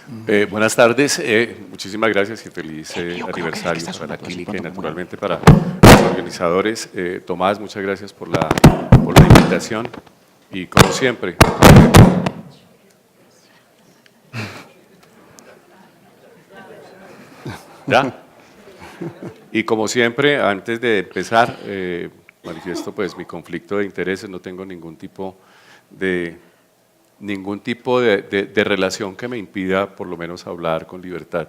Buenas tardes, muchísimas gracias y feliz aniversario para la clínica y naturalmente para los organizadores. Tomás, muchas gracias por la invitación y como siempre. ¿Ya? Y como siempre, antes de empezar, manifiesto pues mi conflicto de intereses, no tengo ningún tipo de relación que me impida por lo menos hablar con libertad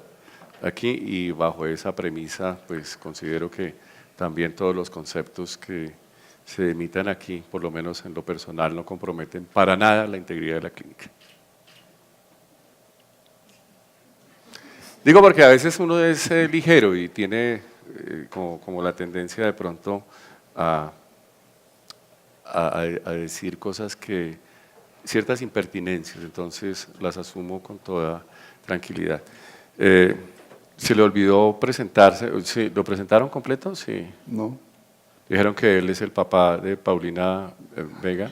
aquí y bajo esa premisa pues considero que también todos los conceptos que se emitan aquí, por lo menos en lo personal, no comprometen para nada la integridad de la clínica. Digo porque a veces uno es ligero y tiene como la tendencia de pronto a decir cosas que ciertas impertinencias, entonces las asumo con toda tranquilidad. ¿Se le olvidó presentarse? ¿Sí? ¿Lo presentaron completo? Sí. No. Dijeron que él es el papá de Paulina Vega.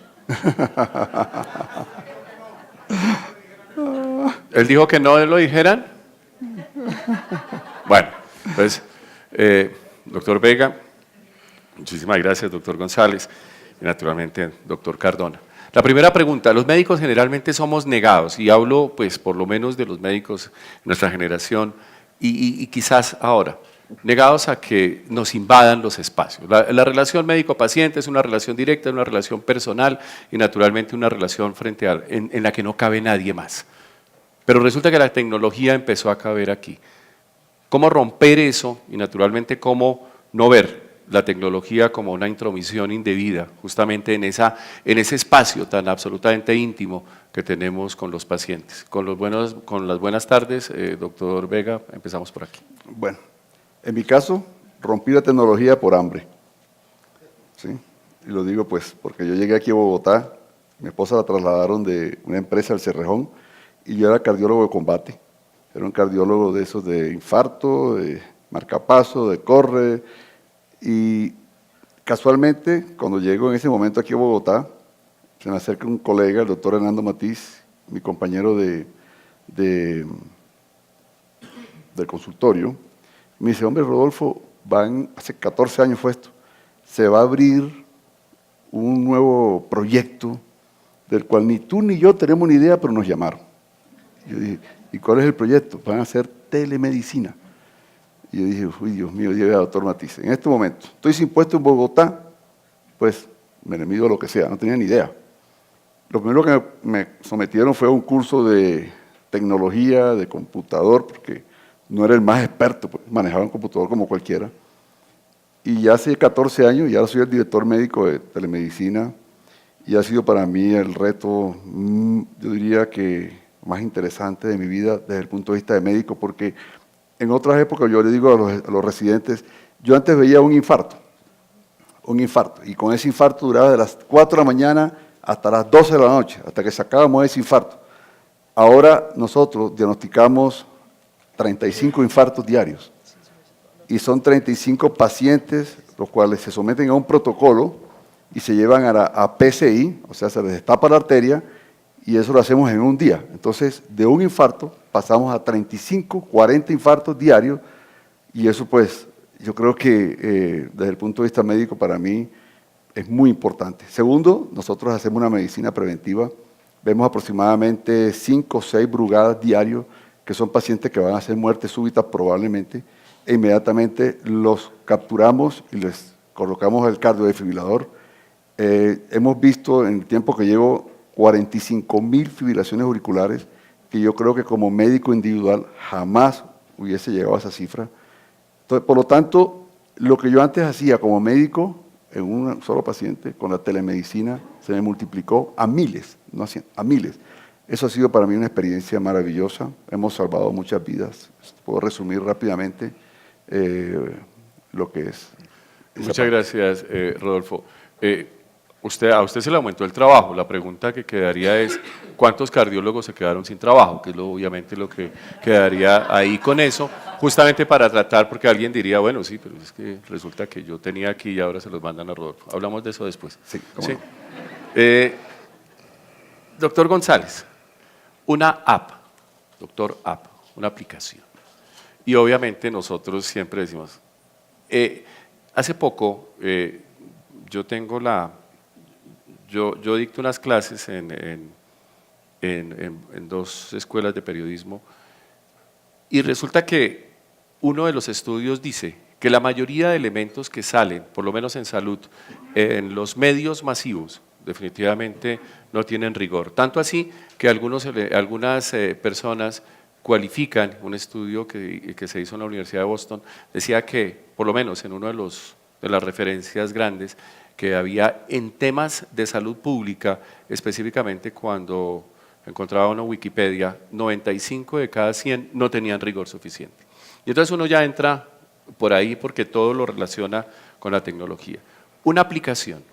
¿Él dijo que no lo dijeran? Bueno, pues, doctor Vega, muchísimas gracias, doctor González, y naturalmente, doctor Cardona. La primera pregunta, los médicos generalmente somos negados, y hablo pues por lo menos de los médicos de nuestra generación, y quizás ahora, negados a que nos invadan los espacios. La relación médico-paciente es una relación directa, una relación personal y naturalmente una relación en la que no cabe nadie más. Pero resulta que la tecnología empezó a caber aquí. ¿Cómo romper eso y naturalmente cómo no ver la tecnología como una intromisión indebida justamente en ese espacio tan absolutamente íntimo que tenemos con los pacientes? Con las buenas tardes, doctor Vega, empezamos por aquí. Bueno, en mi caso, rompí la tecnología por hambre. ¿Sí? Y lo digo pues porque yo llegué aquí a Bogotá, mi esposa la trasladaron de una empresa al Cerrejón y yo era cardiólogo de combate. Era un cardiólogo de esos de infarto, de marcapaso, de corre. Y casualmente, cuando llego en ese momento aquí a Bogotá, se me acerca un colega, el doctor Hernando Matiz, mi compañero del consultorio. Me dice, hombre, Rodolfo, hace 14 años fue esto, se va a abrir un nuevo proyecto del cual ni tú ni yo tenemos ni idea, pero nos llamaron. Yo dije, ¿y cuál es el proyecto? Van a hacer telemedicina. Y yo dije, uy, Dios mío, llega el doctor Matiz. En este momento, estoy sin puesto en Bogotá, pues me le mido lo que sea, no tenía ni idea. Lo primero que me sometieron fue a un curso de tecnología, de computador, porque no era el más experto, pues, manejaba un computador como cualquiera. Y ya hace 14 años, ya soy el director médico de telemedicina, y ha sido para mí el reto, yo diría que más interesante de mi vida desde el punto de vista de médico, porque en otras épocas yo le digo a los residentes, yo antes veía un infarto, y con ese infarto duraba de las 4 de la mañana hasta las 12 de la noche, hasta que sacábamos ese infarto. Ahora nosotros diagnosticamos 35 infartos diarios, y son 35 pacientes los cuales se someten a un protocolo y se llevan a PCI, o sea, se les destapa la arteria, y eso lo hacemos en un día. Entonces, de un infarto pasamos a 35, 40 infartos diarios, y eso pues, yo creo que desde el punto de vista médico para mí es muy importante. Segundo, nosotros hacemos una medicina preventiva, vemos aproximadamente 5 o 6 brugadas diarios, que son pacientes que van a hacer muerte súbita probablemente, e inmediatamente los capturamos y les colocamos el cardiodefibrilador. Hemos visto en el tiempo que llevo 45.000 fibrilaciones auriculares, que yo creo que como médico individual jamás hubiese llegado a esa cifra. Entonces, por lo tanto, lo que yo antes hacía como médico en un solo paciente, con la telemedicina se me multiplicó a miles, no a 100, a miles. Eso ha sido para mí una experiencia maravillosa, hemos salvado muchas vidas. Puedo resumir rápidamente lo que es. Muchas gracias, Rodolfo. A usted se le aumentó el trabajo. La pregunta que quedaría es, ¿cuántos cardiólogos se quedaron sin trabajo? Que es obviamente lo que quedaría ahí con eso, justamente para tratar, porque alguien diría, bueno, sí, pero es que resulta que yo tenía aquí y ahora se los mandan a Rodolfo. Hablamos de eso después. Sí, ¿cómo ¿Sí? no? Doctor González, una app, doctor, app, una aplicación. Y obviamente nosotros siempre decimos, hace poco yo dicto unas clases en 2 escuelas de periodismo y resulta que uno de los estudios dice que la mayoría de elementos que salen, por lo menos en salud, en los medios masivos, definitivamente no tienen rigor. Tanto así que algunas personas cualifican, un estudio que se hizo en la Universidad de Boston, decía que, por lo menos en uno de las referencias grandes, que había en temas de salud pública, específicamente cuando encontraba una Wikipedia, 95 de cada 100 no tenían rigor suficiente. Y entonces uno ya entra por ahí porque todo lo relaciona con la tecnología. Una aplicación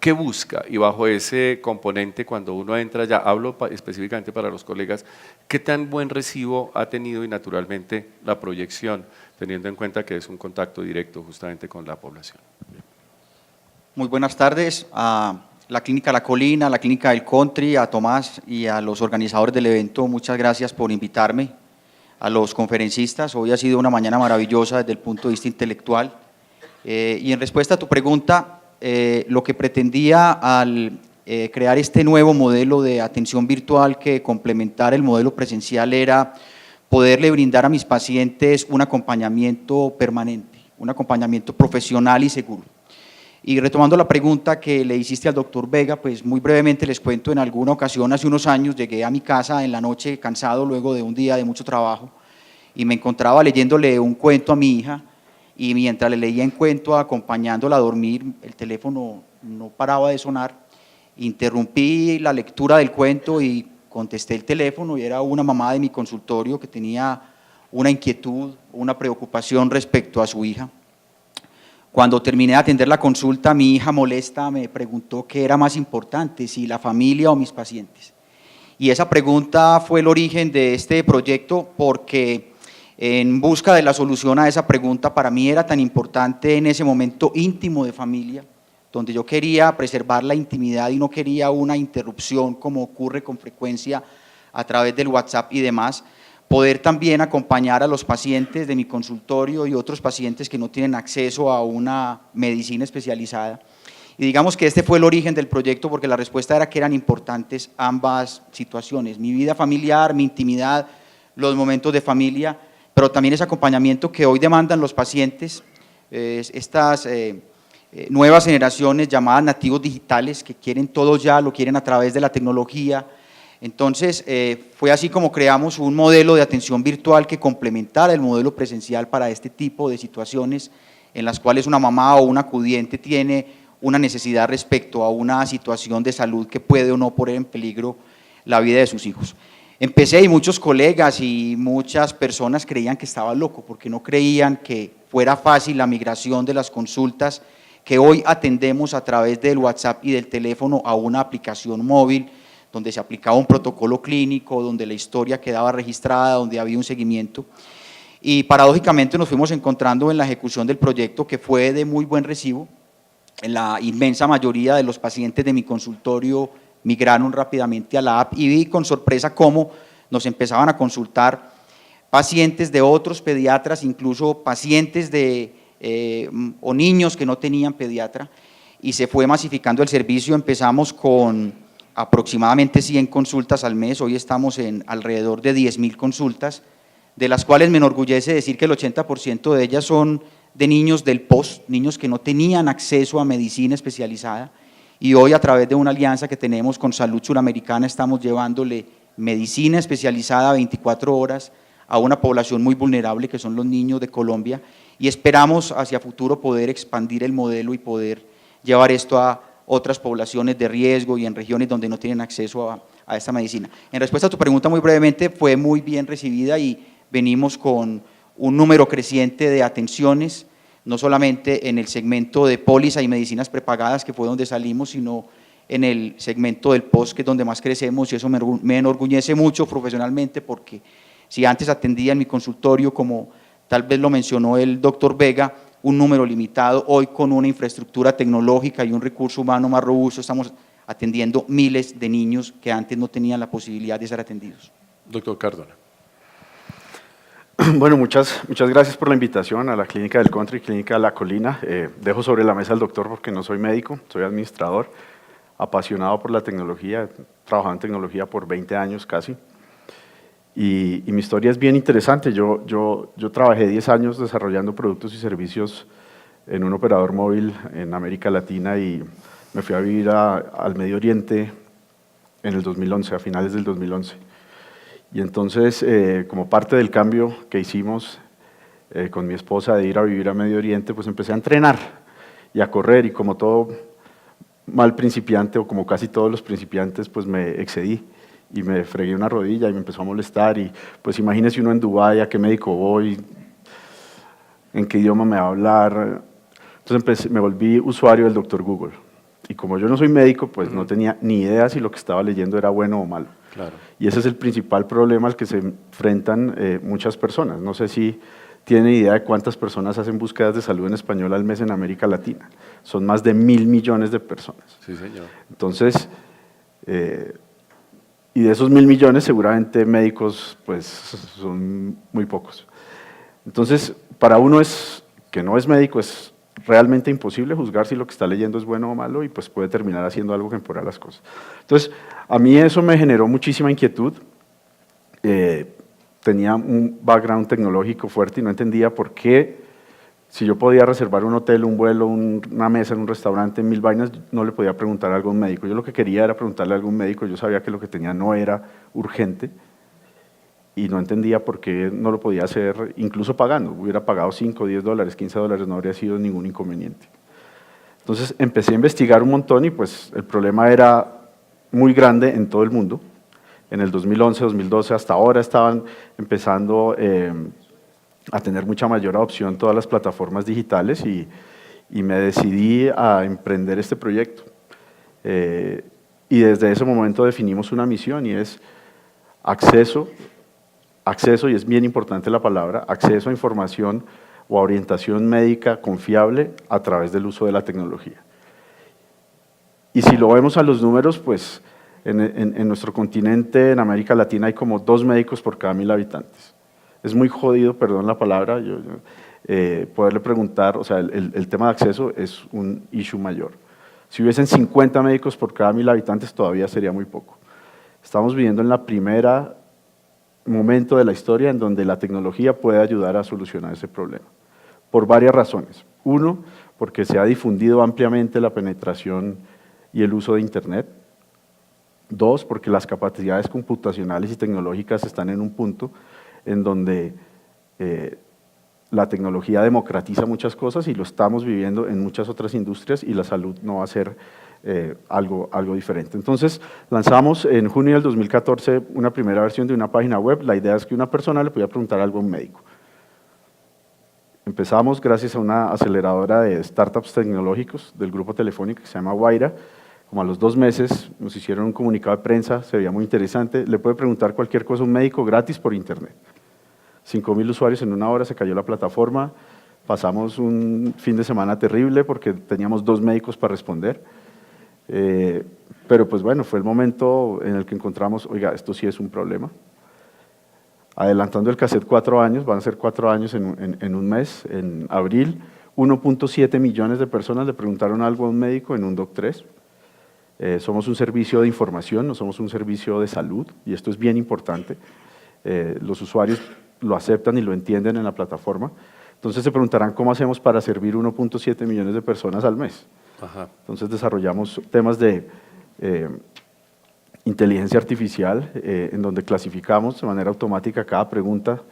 ¿qué busca? Y bajo ese componente, cuando uno entra, ya hablo específicamente para los colegas, ¿qué tan buen recibo ha tenido y naturalmente la proyección, teniendo en cuenta que es un contacto directo justamente con la población? Muy buenas tardes a la Clínica La Colina, a la Clínica del Country, a Tomás y a los organizadores del evento. Muchas gracias por invitarme, a los conferencistas. Hoy ha sido una mañana maravillosa desde el punto de vista intelectual. Y en respuesta a tu pregunta, lo que pretendía al crear este nuevo modelo de atención virtual que complementara el modelo presencial era poderle brindar a mis pacientes un acompañamiento permanente, un acompañamiento profesional y seguro. Y retomando la pregunta que le hiciste al doctor Vega, pues muy brevemente les cuento, en alguna ocasión hace unos años llegué a mi casa en la noche cansado luego de un día de mucho trabajo y me encontraba leyéndole un cuento a mi hija y mientras le leía el cuento acompañándola a dormir, el teléfono no paraba de sonar, interrumpí la lectura del cuento y contesté el teléfono y era una mamá de mi consultorio que tenía una inquietud, una preocupación respecto a su hija. Cuando terminé de atender la consulta, mi hija molesta me preguntó qué era más importante, si la familia o mis pacientes. Y esa pregunta fue el origen de este proyecto porque en busca de la solución a esa pregunta para mí era tan importante en ese momento íntimo de familia, donde yo quería preservar la intimidad y no quería una interrupción como ocurre con frecuencia a través del WhatsApp y demás, poder también acompañar a los pacientes de mi consultorio y otros pacientes que no tienen acceso a una medicina especializada. Y digamos que este fue el origen del proyecto porque la respuesta era que eran importantes ambas situaciones, mi vida familiar, mi intimidad, los momentos de familia, pero también ese acompañamiento que hoy demandan los pacientes, estas nuevas generaciones llamadas nativos digitales que quieren todo ya, lo quieren a través de la tecnología. Entonces, fue así como creamos un modelo de atención virtual que complementara el modelo presencial para este tipo de situaciones en las cuales una mamá o un acudiente tiene una necesidad respecto a una situación de salud que puede o no poner en peligro la vida de sus hijos. Empecé y muchos colegas y muchas personas creían que estaba loco porque no creían que fuera fácil la migración de las consultas que hoy atendemos a través del WhatsApp y del teléfono a una aplicación móvil donde se aplicaba un protocolo clínico, donde la historia quedaba registrada, donde había un seguimiento. Y paradójicamente nos fuimos encontrando en la ejecución del proyecto que fue de muy buen recibo. La inmensa mayoría de los pacientes de mi consultorio migraron rápidamente a la app y vi con sorpresa cómo nos empezaban a consultar pacientes de otros pediatras, incluso pacientes o niños que no tenían pediatra, y se fue masificando el servicio. Empezamos con aproximadamente 100 consultas al mes, hoy estamos en alrededor de 10.000 consultas, de las cuales me enorgullece decir que el 80% de ellas son de niños del POS, niños que no tenían acceso a medicina especializada, y hoy a través de una alianza que tenemos con Salud Suramericana estamos llevándole medicina especializada 24 horas a una población muy vulnerable que son los niños de Colombia, y esperamos hacia futuro poder expandir el modelo y poder llevar esto a otras poblaciones de riesgo y en regiones donde no tienen acceso a esta medicina. En respuesta a tu pregunta, muy brevemente, fue muy bien recibida y venimos con un número creciente de atenciones, no solamente en el segmento de póliza y medicinas prepagadas, que fue donde salimos, sino en el segmento del POS, que es donde más crecemos, y eso me enorgullece mucho profesionalmente, porque si antes atendía en mi consultorio, como tal vez lo mencionó el doctor Vega, un número limitado, hoy con una infraestructura tecnológica y un recurso humano más robusto estamos atendiendo miles de niños que antes no tenían la posibilidad de ser atendidos. Doctor Cardona. Bueno, muchas gracias por la invitación a la Clínica del Country, Clínica de la Colina. Dejo sobre la mesa al doctor porque no soy médico, soy administrador, apasionado por la tecnología, he trabajado en tecnología por 20 años casi. Y mi historia es bien interesante. Yo trabajé 10 años desarrollando productos y servicios en un operador móvil en América Latina y me fui a vivir al Medio Oriente en el 2011, a finales del 2011. Y entonces, como parte del cambio que hicimos con mi esposa de ir a vivir a Medio Oriente, pues empecé a entrenar y a correr, y como todo mal principiante, o como casi todos los principiantes, pues me excedí y me fregué una rodilla y me empezó a molestar. Y pues imagínese uno en Dubái, a qué médico voy, en qué idioma me va a hablar. Entonces me volví usuario del Dr. Google. Y como yo no soy médico, pues no tenía ni idea si lo que estaba leyendo era bueno o malo. Claro. Y ese es el principal problema al que se enfrentan muchas personas. No sé si tienen idea de cuántas personas hacen búsquedas de salud en español al mes en América Latina. Son más de 1.000 millones de personas. Sí, señor. Entonces, y de esos 1.000 millones seguramente médicos pues son muy pocos. Entonces, para uno que no es médico, es realmente imposible juzgar si lo que está leyendo es bueno o malo, y pues puede terminar haciendo algo que empeora las cosas. Entonces, a mí eso me generó muchísima inquietud. Tenía un background tecnológico fuerte y no entendía por qué, si yo podía reservar un hotel, un vuelo, una mesa en un restaurante, 1.000 vainas, no le podía preguntar a algún médico. Yo lo que quería era preguntarle a algún médico. Yo sabía que lo que tenía no era urgente y no entendía por qué no lo podía hacer, incluso pagando. Hubiera pagado $5, $10, $15, no habría sido ningún inconveniente. Entonces empecé a investigar un montón y pues el problema era muy grande en todo el mundo. En el 2011, 2012, hasta ahora estaban empezando a tener mucha mayor adopción todas las plataformas digitales, y me decidí a emprender este proyecto. Y desde ese momento definimos una misión, y es acceso, y es bien importante la palabra, acceso a información o a orientación médica confiable a través del uso de la tecnología. Y si lo vemos a los números, pues en nuestro continente, en América Latina, hay como 2 médicos por cada 1.000 habitantes. Es muy jodido, perdón la palabra, poderle preguntar, o sea, el tema de acceso es un issue mayor. Si hubiesen 50 médicos por cada 1.000 habitantes, todavía sería muy poco. Estamos viviendo en la primera momento de la historia en donde la tecnología puede ayudar a solucionar ese problema, por varias razones. Uno, porque se ha difundido ampliamente la penetración y el uso de Internet. 2, porque las capacidades computacionales y tecnológicas están en un punto en donde la tecnología democratiza muchas cosas, y lo estamos viviendo en muchas otras industrias, y la salud no va a ser algo diferente. Entonces, lanzamos en junio del 2014 una primera versión de una página web. La idea es que una persona le pudiera preguntar algo a un médico. Empezamos gracias a una aceleradora de startups tecnológicos del grupo Telefónica que se llama Guaira. Como a los 2 meses nos hicieron un comunicado de prensa, se veía muy interesante. Le puede preguntar cualquier cosa a un médico gratis por internet. 5.000 usuarios en 1 hora, se cayó la plataforma. Pasamos un fin de semana terrible porque teníamos 2 médicos para responder. Pero pues bueno, fue el momento en el que encontramos, oiga, esto sí es un problema. Adelantando el cassette 4 años, van a ser 4 años en un mes, en abril, 1.7 millones de personas le preguntaron algo a un médico en un Doc3. Somos un servicio de información, no somos un servicio de salud, y esto es bien importante. Los usuarios lo aceptan y lo entienden en la plataforma. Entonces se preguntarán cómo hacemos para servir 1.7 millones de personas al mes. Ajá. Entonces desarrollamos temas de inteligencia artificial, en donde clasificamos de manera automática cada pregunta,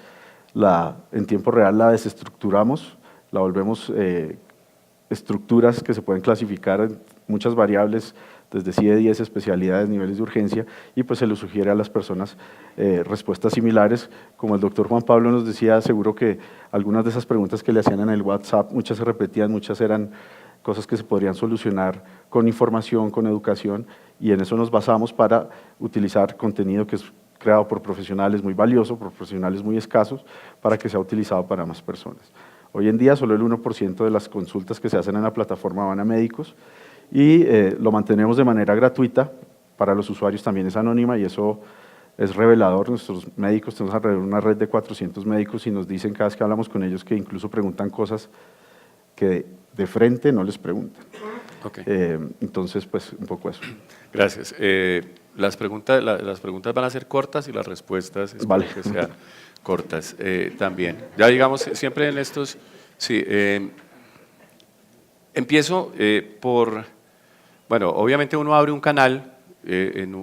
en tiempo real la desestructuramos, la volvemos estructuras que se pueden clasificar en muchas variables, desde CIE 10 especialidades, niveles de urgencia, y pues se le sugiere a las personas respuestas similares. Como el doctor Juan Pablo nos decía, seguro que algunas de esas preguntas que le hacían en el WhatsApp, muchas se repetían, muchas eran cosas que se podrían solucionar con información, con educación, y en eso nos basamos para utilizar contenido que es creado por profesionales muy valioso, por profesionales muy escasos, para que sea utilizado para más personas. Hoy en día solo el 1% de las consultas que se hacen en la plataforma van a médicos, y lo mantenemos de manera gratuita, para los usuarios también es anónima y eso es revelador. Nuestros médicos, tenemos alrededor de una red de 400 médicos y nos dicen cada vez que hablamos con ellos que incluso preguntan cosas que de frente no les preguntan. Ok. Entonces, pues un poco eso. Gracias. Las preguntas van a ser cortas y las respuestas espero Vale. que sean cortas también. Ya digamos, siempre en estos, sí, empiezo por, bueno, obviamente uno abre un canal,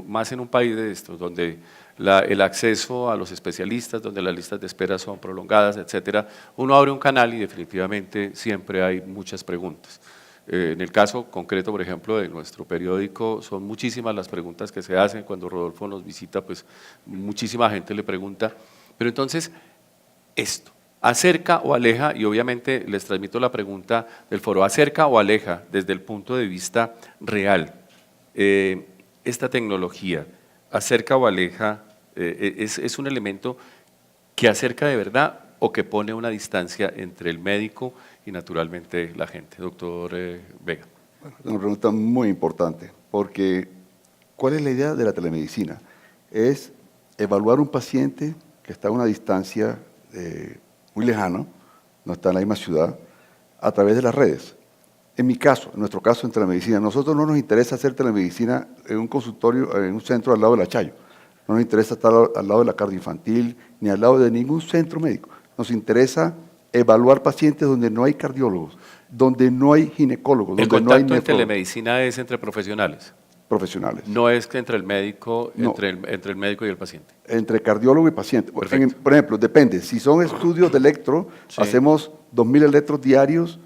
más en un país de estos, donde el acceso a los especialistas, donde las listas de espera son prolongadas, etcétera, uno abre un canal y definitivamente siempre hay muchas preguntas. En el caso concreto, por ejemplo, de nuestro periódico, son muchísimas las preguntas que se hacen. Cuando Rodolfo nos visita, pues muchísima gente le pregunta. Pero entonces, esto, ¿acerca o aleja? Y obviamente les transmito la pregunta del foro, ¿acerca o aleja desde el punto de vista real esta tecnología? ¿Acerca o aleja? ¿Es un elemento que acerca de verdad o que pone una distancia entre el médico y naturalmente la gente? Doctor Vega. Es una pregunta muy importante, porque ¿cuál es la idea de la telemedicina? Es evaluar un paciente que está a una distancia muy lejana, no está en la misma ciudad, a través de las redes. En mi caso, en nuestro caso en telemedicina, nosotros no nos interesa hacer telemedicina en un consultorio, en un centro al lado de la Chayo. No nos interesa estar al lado de la cardioinfantil, ni al lado de ningún centro médico. Nos interesa evaluar pacientes donde no hay cardiólogos, donde no hay ginecólogos, El donde no hay contacto en nefrólogos. telemedicina es entre profesionales, Profesionales. no es que entre el médico, No. entre el médico y el paciente. Entre cardiólogo y paciente. Perfecto. Por ejemplo, depende. Si son estudios de electro, Sí. hacemos 2.000 electros diarios,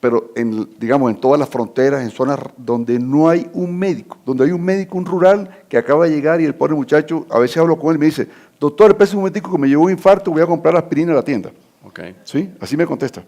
pero digamos en todas las fronteras, en zonas donde no hay un médico, donde hay un médico, un rural que acaba de llegar y el pobre muchacho, a veces hablo con él y me dice, doctor, espérese un momentico que me llevó un infarto, voy a comprar aspirina a la tienda. Okay. ¿Sí? Así me contesta.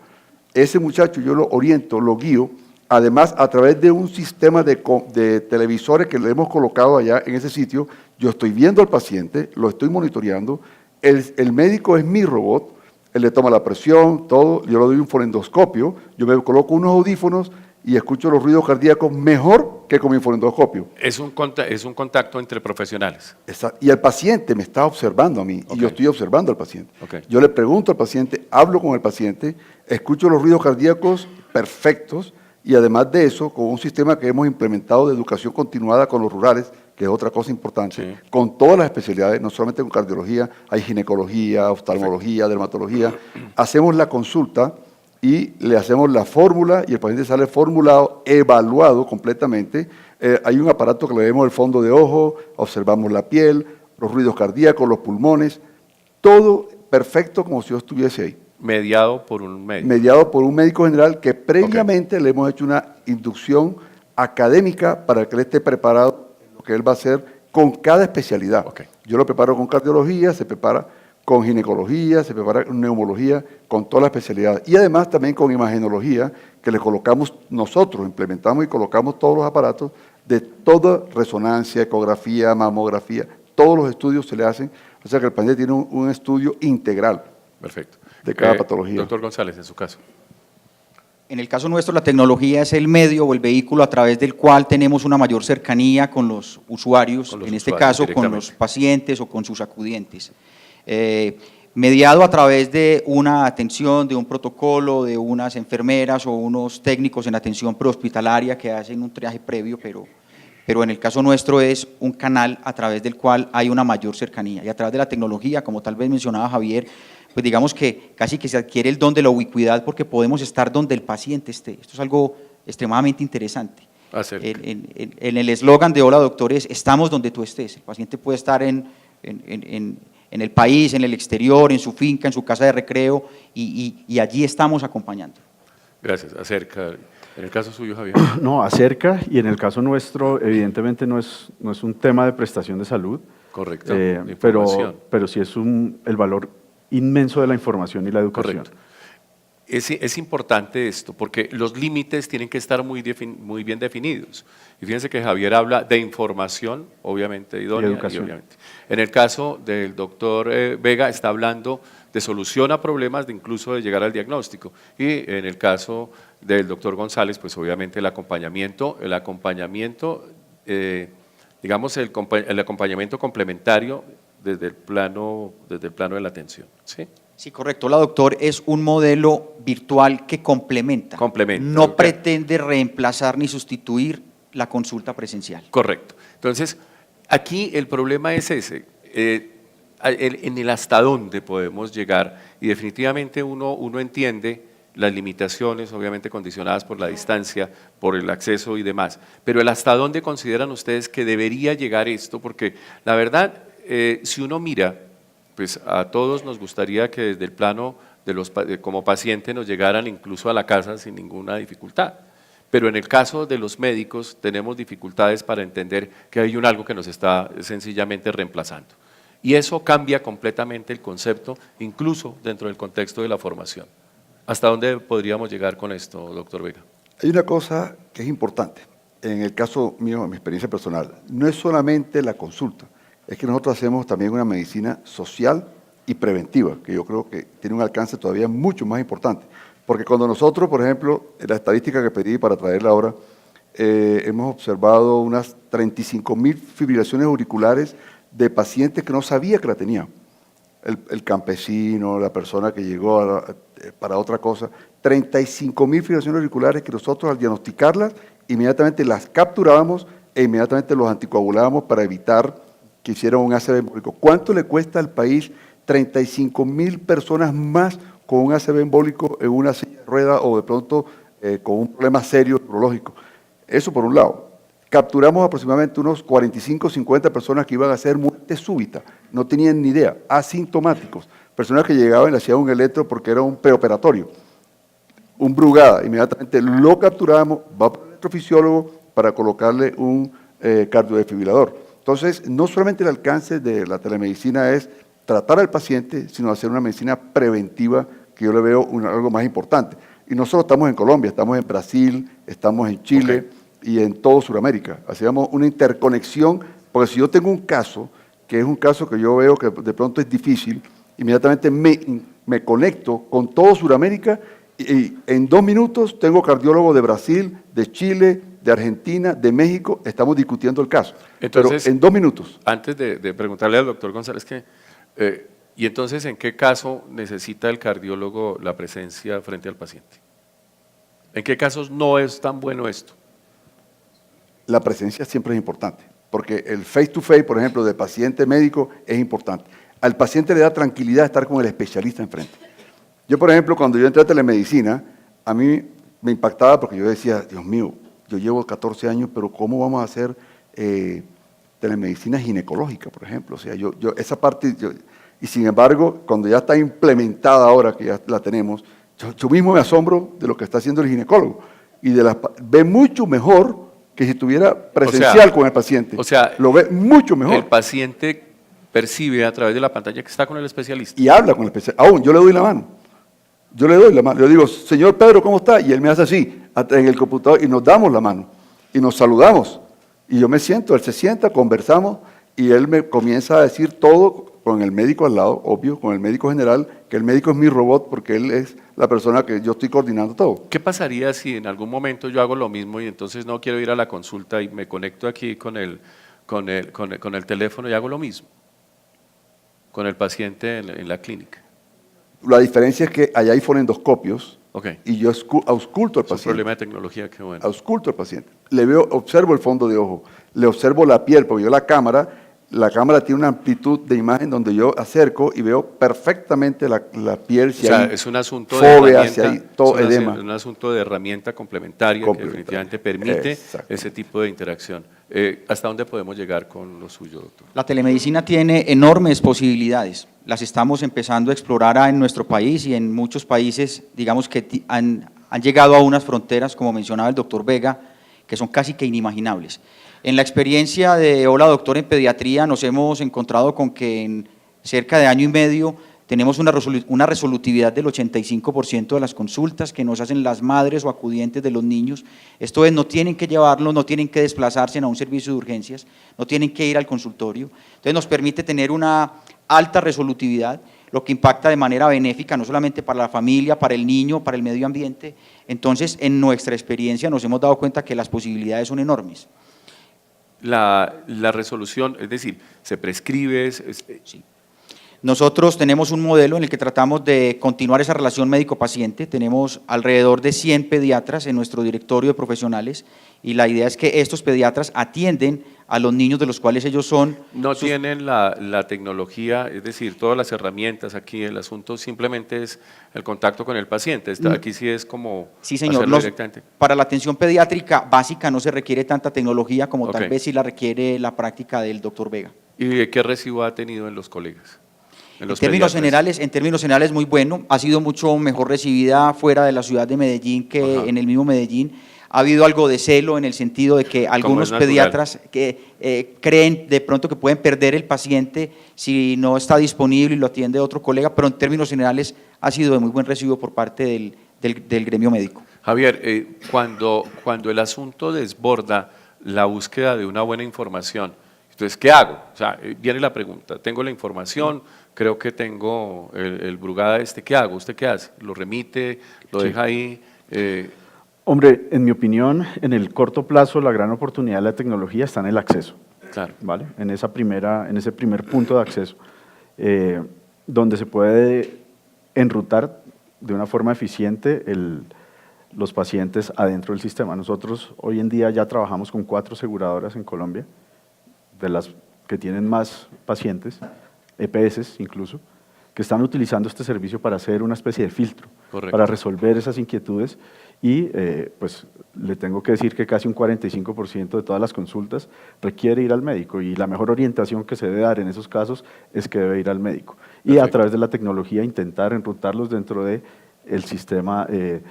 Ese muchacho yo lo oriento, lo guío, además a través de un sistema de televisores que le hemos colocado allá en ese sitio, yo estoy viendo al paciente, lo estoy monitoreando, el médico es mi robot, él le toma la presión, todo, yo le doy un fonendoscopio, yo me coloco unos audífonos y escucho los ruidos cardíacos mejor que con mi fonendoscopio. Es un contacto entre profesionales. Y el paciente me está observando a mí y yo Ok. estoy observando al paciente. Ok. Yo le pregunto al paciente, hablo con el paciente, escucho los ruidos cardíacos perfectos y además de eso, con un sistema que hemos implementado de educación continuada con los rurales, que es otra cosa importante, Sí. con todas las especialidades, no solamente con cardiología, hay ginecología, oftalmología, dermatología, hacemos la consulta y le hacemos la fórmula y el paciente sale formulado, evaluado completamente. Hay un aparato que le vemos el fondo de ojo, observamos la piel, los ruidos cardíacos, los pulmones, todo perfecto como si yo estuviese ahí. Mediado por un médico. Mediado por un médico general que previamente le hemos hecho una inducción académica para que él esté preparado en lo que él va a hacer con cada especialidad. Ok. Yo lo preparo con cardiología, se prepara con ginecología, se prepara con neumología, con todas las especialidades. Y además también con imagenología, que le colocamos nosotros, implementamos y colocamos todos los aparatos de toda resonancia, ecografía, mamografía, todos los estudios se le hacen, o sea que el paciente tiene un estudio integral. Perfecto. De cada patología. Doctor González, en su caso. En el caso nuestro, la tecnología es el medio o el vehículo a través del cual tenemos una mayor cercanía con los usuarios, Con los en este usuarios, caso con directamente. los pacientes o con sus acudientes. Mediado a través de una atención, de un protocolo, de unas enfermeras o unos técnicos en atención prehospitalaria que hacen un triaje previo, pero en el caso nuestro es un canal a través del cual hay una mayor cercanía. Y a través de la tecnología, como tal vez mencionaba Javier, pues digamos que casi que se adquiere el don de la ubicuidad porque podemos estar donde el paciente esté. Esto es algo extremadamente interesante. Acerca. En el eslogan de Hola Doctores, estamos donde tú estés. El paciente puede estar en el país, en el exterior, en su finca, en su casa de recreo y allí estamos acompañando. Gracias. Acerca. En el caso suyo, Javier. No, acerca, y en el caso nuestro, evidentemente no es un tema de prestación de salud, Correcto. de información. pero sí es el valor inmenso de la información y la educación. Correcto. Es importante esto porque los límites tienen que estar muy bien definidos. Y fíjense que Javier habla de información, obviamente idónea, Y educación. obviamente. En el caso del doctor Vega está hablando de solución a problemas, de incluso de llegar al diagnóstico. Y en el caso del doctor González, pues obviamente el acompañamiento, digamos el acompañamiento complementario desde el plano de la atención, ¿sí? Sí, correcto. La doctor es un modelo virtual que complementa. Complementa, No ok. pretende reemplazar ni sustituir la consulta presencial. Correcto. Entonces, aquí el problema es ese, en el hasta dónde podemos llegar, y definitivamente uno entiende las limitaciones, obviamente condicionadas por la distancia, por el acceso y demás, pero el hasta dónde consideran ustedes que debería llegar esto, porque la verdad, si uno mira, pues a todos nos gustaría que desde el plano como paciente nos llegaran incluso a la casa sin ninguna dificultad. Pero en el caso de los médicos tenemos dificultades para entender que hay algo que nos está sencillamente reemplazando. Y eso cambia completamente el concepto, incluso dentro del contexto de la formación. ¿Hasta dónde podríamos llegar con esto, doctor Vega? Hay una cosa que es importante, en el caso mío, en mi experiencia personal, no es solamente la consulta, es que nosotros hacemos también una medicina social y preventiva, que yo creo que tiene un alcance todavía mucho más importante. Porque cuando nosotros, por ejemplo, en la estadística que pedí para traerla ahora, hemos observado unas 35.000 fibrilaciones auriculares de pacientes que no sabía que la tenían. El campesino, la persona que llegó para otra cosa, 35.000 fibrilaciones auriculares que nosotros al diagnosticarlas, inmediatamente las capturábamos e inmediatamente los anticoagulábamos para evitar que hicieran un ACV embólico. ¿Cuánto le cuesta al país 35.000 personas más con un ACV embólico en una silla de ruedas o de pronto con un problema serio neurológico? Eso por un lado. Capturamos aproximadamente unos 45 o 50 personas que iban a hacer muerte súbita, no tenían ni idea, asintomáticos, personas que llegaban y le hacían un electro porque era un preoperatorio, un Brugada, inmediatamente lo capturamos, va para el electrofisiólogo para colocarle un cardiodesfibrilador. Entonces, no solamente el alcance de la telemedicina es tratar al paciente, sino hacer una medicina preventiva, que yo le veo algo más importante. Y no solo estamos en Colombia, estamos en Brasil, estamos en Chile y en todo Sudamérica. Hacemos una interconexión, porque si yo tengo un caso, que es un caso que yo veo que de pronto es difícil, inmediatamente me conecto con todo Sudamérica y en 2 minutos tengo cardiólogo de Brasil, de Chile, de Argentina, de México, estamos discutiendo el caso. Entonces, pero en 2 minutos. Antes de preguntarle al doctor González, ¿y entonces en qué caso necesita el cardiólogo la presencia frente al paciente? ¿En qué casos no es tan bueno esto? La presencia siempre es importante, porque el face to face, por ejemplo, de paciente-médico es importante. Al paciente le da tranquilidad estar con el especialista enfrente. Yo, por ejemplo, cuando yo entré a telemedicina, a mí me impactaba porque yo decía, Dios mío, yo llevo 14 años, pero ¿cómo vamos a hacer telemedicina ginecológica, por ejemplo? O sea, esa parte, y sin embargo, cuando ya está implementada ahora, que ya la tenemos, yo mismo me asombro de lo que está haciendo el ginecólogo, y ve mucho mejor que si estuviera presencial con el paciente. O sea, lo ve mucho mejor. El paciente percibe a través de la pantalla que está con el especialista. Y habla con el especialista. Aún, yo le doy la mano. Yo le doy la mano. Yo digo, señor Pedro, ¿cómo está? Y él me hace así, en el computador, y nos damos la mano. Y nos saludamos. Y yo me siento, él se sienta, conversamos, y él me comienza a decir todo con el médico al lado, obvio, con el médico general, que el médico es mi robot porque él es la persona que yo estoy coordinando todo. ¿Qué pasaría si en algún momento yo hago lo mismo y entonces no quiero ir a la consulta y me conecto aquí con el teléfono y hago lo mismo con el paciente en la clínica? La diferencia es que allá hay fonendoscopios y yo ausculto al Es un paciente. problema de tecnología, qué bueno. Ausculto al paciente. Observo el fondo de ojo, le observo la piel, porque yo la cámara tiene una amplitud de imagen donde yo acerco y veo perfectamente la piel, si o sea, hay es un asunto fobia, de si hay todo edema. Es un asunto de herramienta complementaria que definitivamente permite ese tipo de interacción. ¿Hasta dónde podemos llegar con lo suyo, doctor? La telemedicina tiene enormes posibilidades. Las estamos empezando a explorar en nuestro país y en muchos países, digamos que han llegado a unas fronteras, como mencionaba el doctor Vega, que son casi que inimaginables. En la experiencia de Hola Doctor en pediatría nos hemos encontrado con que en cerca de año y medio tenemos una resolutividad del 85% de las consultas que nos hacen las madres o acudientes de los niños. Esto es, no tienen que llevarlos, no tienen que desplazarse a un servicio de urgencias, no tienen que ir al consultorio. Entonces nos permite tener una alta resolutividad, lo que impacta de manera benéfica, no solamente para la familia, para el niño, para el medio ambiente. Entonces, en nuestra experiencia nos hemos dado cuenta que las posibilidades son enormes. La resolución, es decir, se prescribe, Sí. Nosotros tenemos un modelo en el que tratamos de continuar esa relación médico-paciente. Tenemos alrededor de 100 pediatras en nuestro directorio de profesionales y la idea es que estos pediatras atienden a los niños de los cuales ellos son… no tienen la tecnología, es decir, todas las herramientas aquí, el asunto simplemente es el contacto con el paciente. Aquí sí es como Sí, señor. hacerlo directamente. Para la atención pediátrica básica no se requiere tanta tecnología como tal Ok. vez sí la requiere la práctica del doctor Vega. ¿Y qué recibo ha tenido en los colegas? En términos generales, muy bueno. Ha sido mucho mejor recibida fuera de la ciudad de Medellín que Ajá. en el mismo Medellín. Ha habido algo de celo en el sentido de que algunos natural. pediatras que creen de pronto que pueden perder el paciente si no está disponible y lo atiende otro colega, pero en términos generales ha sido de muy buen recibo por parte del gremio médico. Javier, cuando el asunto desborda la búsqueda de una buena información, entonces, ¿qué hago? O sea, viene la pregunta, tengo la información, creo que tengo el Brugada ¿qué hago? ¿Usted qué hace? ¿Lo remite? ¿Lo Sí. deja ahí? Hombre, en mi opinión, en el corto plazo la gran oportunidad de la tecnología está en el acceso. Claro. ¿Vale? En ese primer punto de acceso, donde se puede enrutar de una forma eficiente los pacientes adentro del sistema. Nosotros hoy en día ya trabajamos con 4 aseguradoras en Colombia, de las que tienen más pacientes, EPS incluso, que están utilizando este servicio para hacer una especie de filtro, Correcto. para resolver esas inquietudes y pues le tengo que decir que casi un 45% de todas las consultas requiere ir al médico y la mejor orientación que se debe dar en esos casos es que debe ir al médico. Y a Perfecto. través de la tecnología intentar enrutarlos dentro del sistema de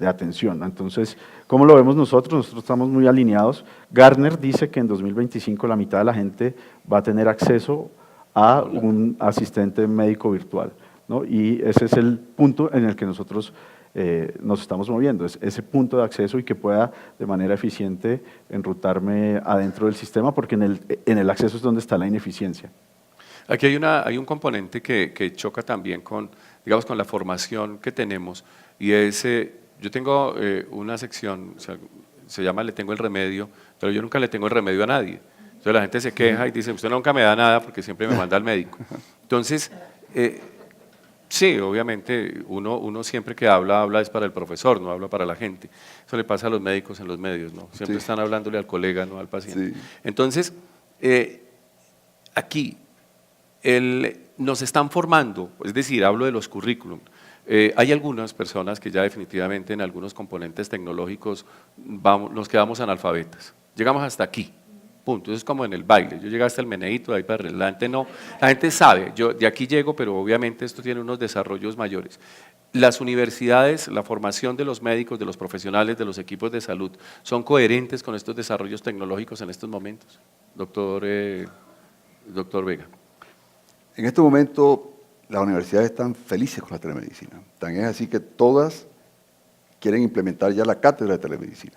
atención, ¿no? Entonces, ¿cómo lo vemos nosotros? Nosotros estamos muy alineados. Gartner dice que en 2025 la mitad de la gente va a tener acceso a un asistente médico virtual, ¿no? Y ese es el punto en el que nosotros nos estamos moviendo, es ese punto de acceso y que pueda de manera eficiente enrutarme adentro del sistema, porque en el acceso es donde está la ineficiencia. Aquí hay un componente que choca también con, digamos, con la formación que tenemos y es, yo tengo una sección, o sea, se llama Le tengo el remedio, pero yo nunca le tengo el remedio a nadie. Entonces la gente se queja y dice, usted nunca me da nada porque siempre me manda al médico. Entonces, sí, obviamente, uno siempre que habla es para el profesor, no habla para la gente. Eso le pasa a los médicos en los medios, ¿no? Siempre Sí. están hablándole al colega, no al paciente. Sí. Entonces, aquí nos están formando, es decir, hablo de los currículum. Hay algunas personas que ya definitivamente en algunos componentes tecnológicos nos quedamos analfabetas. Llegamos hasta aquí, punto. Eso es como en el baile. Yo llegué hasta el meneíto, de ahí para adelante no. La gente sabe, yo de aquí llego, pero obviamente esto tiene unos desarrollos mayores. Las universidades, la formación de los médicos, de los profesionales, de los equipos de salud, ¿son coherentes con estos desarrollos tecnológicos en estos momentos? Doctor Vega. En este momento, las universidades están felices con la telemedicina. Tan es así que todas quieren implementar ya la cátedra de telemedicina.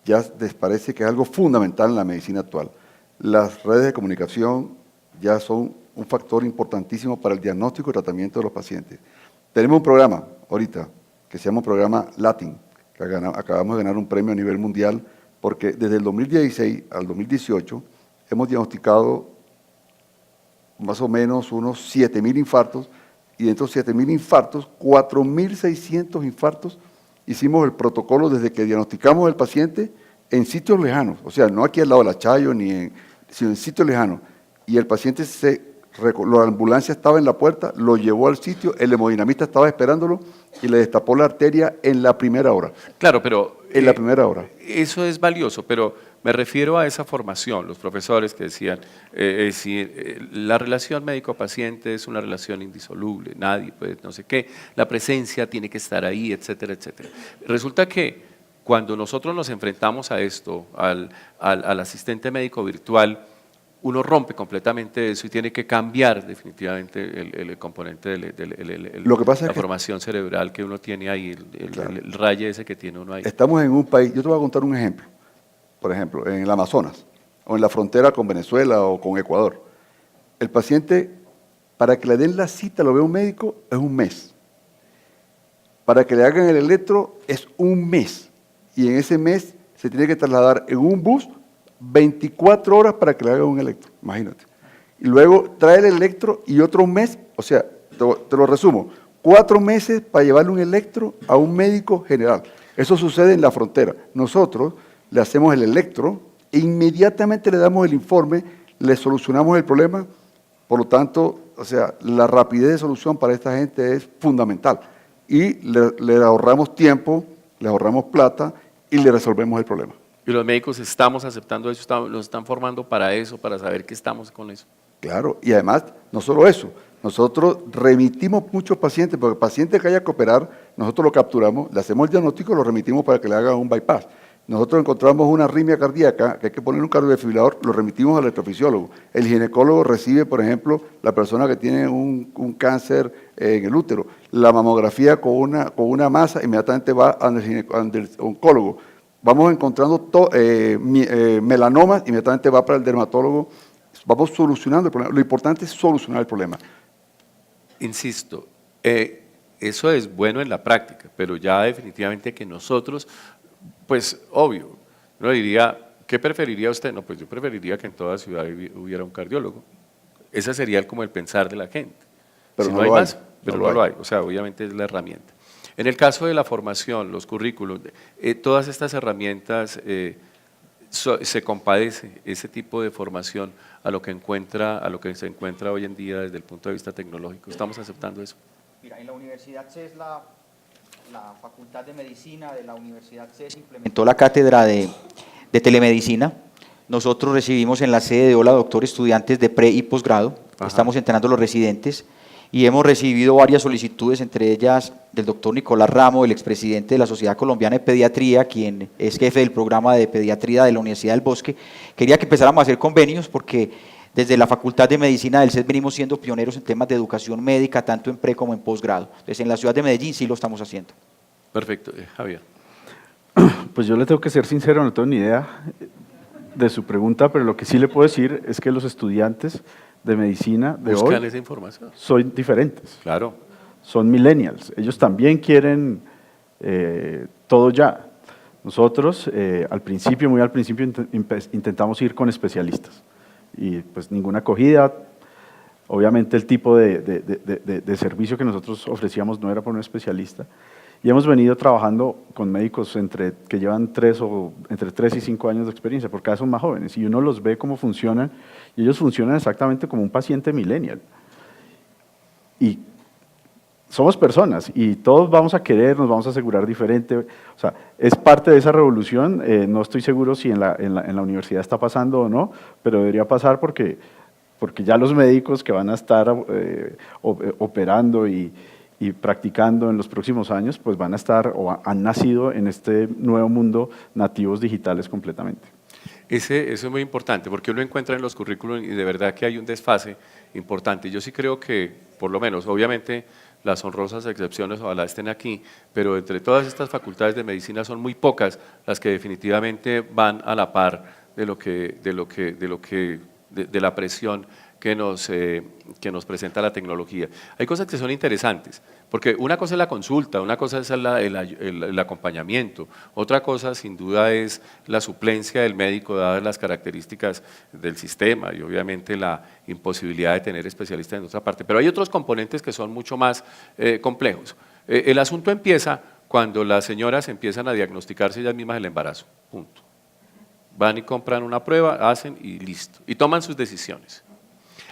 Ya les parece que es algo fundamental en la medicina actual. Las redes de comunicación ya son un factor importantísimo para el diagnóstico y tratamiento de los pacientes. Tenemos un programa ahorita que se llama programa Latin, que acabamos de ganar un premio a nivel mundial porque desde el 2016 al 2018 hemos diagnosticado más o menos unos 7.000 infartos, y de estos 7.000 infartos, 4.600 infartos, hicimos el protocolo desde que diagnosticamos el paciente en sitios lejanos, o sea, no aquí al lado de la Chayo, sino en sitios lejanos, y el paciente, la ambulancia estaba en la puerta, lo llevó al sitio, el hemodinamista estaba esperándolo y le destapó la arteria en la primera hora. Claro, pero… En la primera hora. Eso es valioso, pero me refiero a esa formación, los profesores que decían, la relación médico-paciente es una relación indisoluble, nadie puede, no sé qué, la presencia tiene que estar ahí, etcétera, etcétera. Resulta que cuando nosotros nos enfrentamos a esto, al asistente médico virtual, uno rompe completamente eso y tiene que cambiar definitivamente el componente de Lo que pasa es la que formación cerebral que uno tiene ahí, Claro. el raye ese que tiene uno ahí. Estamos en un país, yo te voy a contar un ejemplo, por ejemplo, en el Amazonas, o en la frontera con Venezuela o con Ecuador. El paciente para que le den la cita, lo vea un médico, es un mes. Para que le hagan el electro es un mes. Y en ese mes se tiene que trasladar en un bus 24 horas para que le hagan un electro, imagínate. Y luego trae el electro y otro mes, o sea, te lo resumo, 4 meses para llevarle un electro a un médico general. Eso sucede en la frontera. Nosotros le hacemos el electro e inmediatamente le damos el informe, le solucionamos el problema. Por lo tanto, o sea, la rapidez de solución para esta gente es fundamental. Y le ahorramos tiempo, le ahorramos plata y le resolvemos el problema. Y los médicos estamos aceptando eso, los están formando para eso, para saber que estamos con eso. Claro, y además, no solo eso, nosotros remitimos muchos pacientes, porque el paciente que haya que operar, nosotros lo capturamos, le hacemos el diagnóstico y lo remitimos para que le hagan un bypass. Nosotros encontramos una arritmia cardíaca, que hay que poner un cardiodefibrilador, lo remitimos al electrofisiólogo. El ginecólogo recibe, por ejemplo, la persona que tiene un cáncer en el útero. La mamografía con una masa, inmediatamente va al oncólogo. Vamos encontrando melanomas, inmediatamente va para el dermatólogo. Vamos solucionando el problema. Lo importante es solucionar el problema. Insisto, eso es bueno en la práctica, pero ya definitivamente que nosotros, pues obvio, uno diría, ¿qué preferiría usted? No, pues yo preferiría que en toda ciudad hubiera un cardiólogo. Ese sería como el pensar de la gente. Pero Si no no hay lo hay, más, pero no lo hay. O sea, obviamente es la herramienta. En el caso de la formación, los currículos, todas estas herramientas, se compadece ese tipo de formación a lo que se encuentra hoy en día desde el punto de vista tecnológico. ¿Estamos aceptando eso? Mira, en la Universidad CES, la Facultad de Medicina de la Universidad CES implementó la cátedra de telemedicina. Nosotros recibimos en la sede de Hola Doctor estudiantes de pre y posgrado. Ajá. Estamos entrenando a los residentes y hemos recibido varias solicitudes, entre ellas del doctor Nicolás Ramo, el expresidente de la Sociedad Colombiana de Pediatría, quien es jefe del programa de pediatría de la Universidad del Bosque. Quería que empezáramos a hacer convenios porque desde la Facultad de Medicina del CES venimos siendo pioneros en temas de educación médica, tanto en pre como en posgrado. Entonces, en la ciudad de Medellín sí lo estamos haciendo. Perfecto. Javier. Pues yo le tengo que ser sincero, no tengo ni idea de su pregunta, pero lo que sí le puedo decir es que los estudiantes de medicina de Buscan hoy esa información. son diferentes, Claro. son millennials. Ellos también quieren todo ya. Nosotros al principio, muy al principio, intentamos ir con especialistas y pues ninguna acogida. Obviamente el tipo de servicio que nosotros ofrecíamos no era por un especialista. Y hemos venido trabajando con médicos que llevan entre 3 y 5 años de experiencia, porque cada vez son más jóvenes, y uno los ve cómo funcionan, y ellos funcionan exactamente como un paciente millennial. Y somos personas, y todos vamos a querer, nos vamos a asegurar diferente. O sea, es parte de esa revolución. No estoy seguro si en la universidad está pasando o no, pero debería pasar porque ya los médicos que van a estar operando y practicando en los próximos años, pues van a estar o han nacido en este nuevo mundo nativos digitales completamente. Eso es muy importante porque uno encuentra en los currículos y de verdad que hay un desfase importante. Yo sí creo que, por lo menos, obviamente las honrosas excepciones ojalá estén aquí, pero entre todas estas facultades de medicina son muy pocas las que definitivamente van a la par de la presión que nos presenta la tecnología. Hay cosas que son interesantes, porque una cosa es la consulta, una cosa es el acompañamiento, otra cosa sin duda es la suplencia del médico dadas las características del sistema y obviamente la imposibilidad de tener especialistas en otra parte. Pero hay otros componentes que son mucho más complejos. El asunto empieza cuando las señoras empiezan a diagnosticarse ellas mismas el embarazo, punto. Van y compran una prueba, hacen y listo, y toman sus decisiones.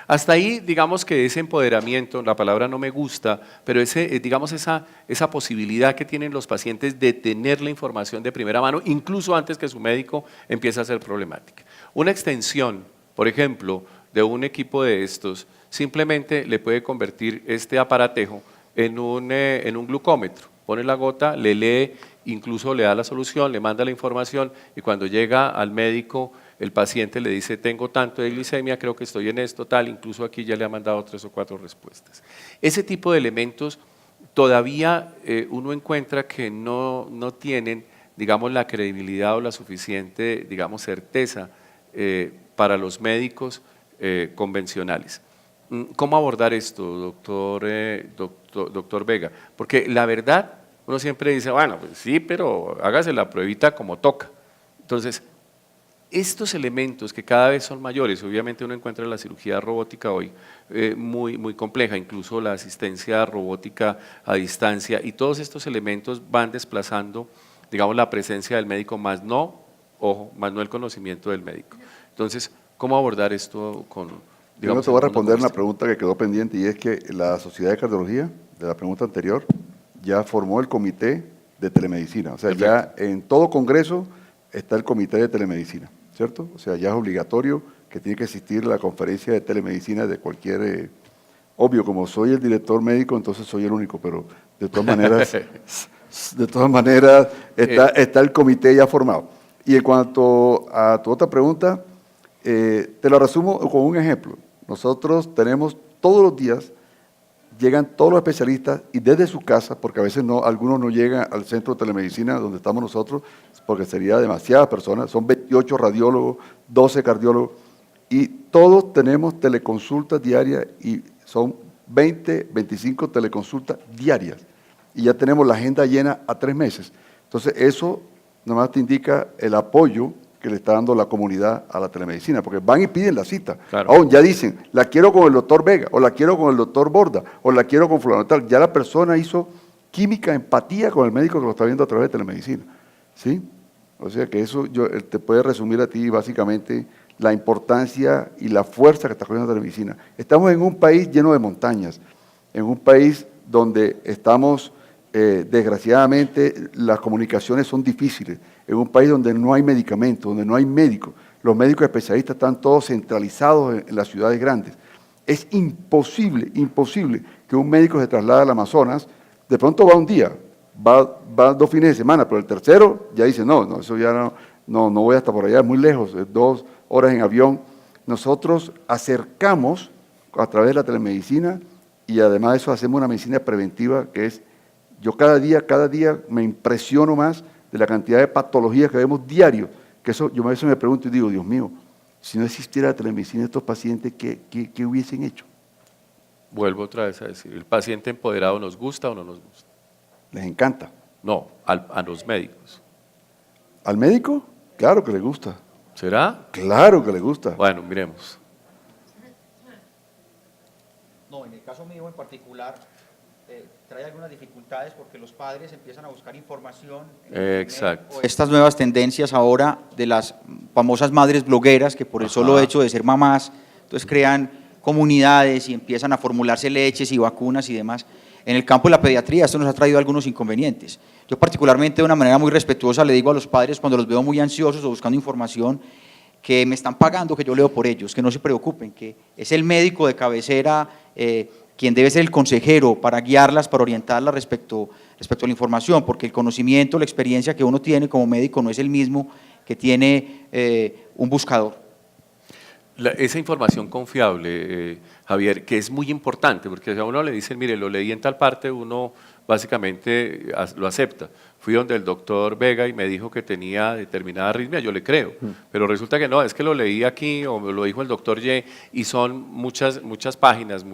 Hasta ahí, digamos que ese empoderamiento, la palabra no me gusta, pero digamos esa posibilidad que tienen los pacientes de tener la información de primera mano, incluso antes que su médico empiece a ser problemática. Una extensión, por ejemplo, de un equipo de estos, simplemente le puede convertir este aparatejo en un glucómetro. Pone la gota, le lee, incluso le da la solución, le manda la información y cuando llega al médico, el paciente le dice, tengo tanto de glicemia, creo que estoy en esto, tal, incluso aquí ya le ha mandado 3 o 4 respuestas. Ese tipo de elementos todavía uno encuentra que no tienen, digamos, la credibilidad o la suficiente, digamos, certeza para los médicos convencionales. ¿Cómo abordar esto, doctor Vega? Porque la verdad, uno siempre dice, bueno, pues sí, pero hágase la pruebita como toca. Entonces, estos elementos que cada vez son mayores, obviamente uno encuentra la cirugía robótica hoy muy compleja, incluso la asistencia robótica a distancia, y todos estos elementos van desplazando, digamos, la presencia del médico, más no el conocimiento del médico. Entonces, ¿cómo abordar esto con, Yo no digamos, te voy a en el mundo responder como una este? pregunta que quedó pendiente, y es que la Sociedad de Cardiología, de la pregunta anterior, ya formó el comité de telemedicina. O sea, ya en todo congreso está el comité de telemedicina, ¿cierto? O sea, ya es obligatorio que tiene que existir la conferencia de telemedicina de cualquier... obvio, como soy el director médico, entonces soy el único, pero de todas maneras está el comité ya formado. Y en cuanto a tu otra pregunta, te lo resumo con un ejemplo. Nosotros tenemos todos los días, llegan todos los especialistas y desde su casa, porque a veces algunos no llegan al centro de telemedicina donde estamos nosotros, porque sería demasiadas personas, son 28 radiólogos, 12 cardiólogos, y todos tenemos teleconsultas diarias y son 20, 25 teleconsultas diarias. Y ya tenemos la agenda llena a 3 meses. Entonces eso nada más te indica el apoyo que le está dando la comunidad a la telemedicina, porque van y piden la cita. Claro. Aún ya dicen, la quiero con el doctor Vega, o la quiero con el doctor Borda, o la quiero con fulano tal. Ya la persona hizo química, empatía con el médico que lo está viendo a través de telemedicina. ¿Sí? O sea que eso te puede resumir a ti básicamente la importancia y la fuerza que está cogiendo la telemedicina. Estamos en un país lleno de montañas, en un país donde estamos, desgraciadamente, las comunicaciones son difíciles, en un país donde no hay medicamentos, donde no hay médicos. Los médicos especialistas están todos centralizados en las ciudades grandes. Es imposible que un médico se traslade al Amazonas, de pronto va un día, va 2 fines de semana, pero el tercero ya dice, no, eso ya no voy hasta por allá, es muy lejos, es 2 horas en avión. Nosotros acercamos a través de la telemedicina y además de eso hacemos una medicina preventiva que es, yo cada día me impresiono más de la cantidad de patologías que vemos diario, que eso yo a veces me pregunto y digo, Dios mío, si no existiera la telemedicina, estos pacientes, ¿qué hubiesen hecho? Vuelvo otra vez a decir, ¿el paciente empoderado nos gusta o no nos gusta? Les encanta. No, a los médicos. ¿Al médico? Claro que le gusta. ¿Será? Claro que le gusta. Bueno, miremos. No, en el caso mío en particular, trae algunas dificultades porque los padres empiezan a buscar información. Exacto. O estas nuevas tendencias ahora de las famosas madres blogueras que por el solo hecho de ser mamás, entonces crean comunidades y empiezan a formularse leches y vacunas y demás. En el campo de la pediatría esto nos ha traído algunos inconvenientes. Yo particularmente de una manera muy respetuosa le digo a los padres cuando los veo muy ansiosos o buscando información que me están pagando, que yo leo por ellos, que no se preocupen, que es el médico de cabecera quien debe ser el consejero para guiarlas, para orientarlas respecto a la información, porque el conocimiento, la experiencia que uno tiene como médico no es el mismo que tiene un buscador. Esa información confiable, Javier, que es muy importante, porque si a uno le dicen, mire, lo leí en tal parte, uno básicamente lo acepta. Fui donde el doctor Vega y me dijo que tenía determinada arritmia, yo le creo, pero resulta que no, es que lo leí aquí o me lo dijo el doctor Y, y son muchas páginas,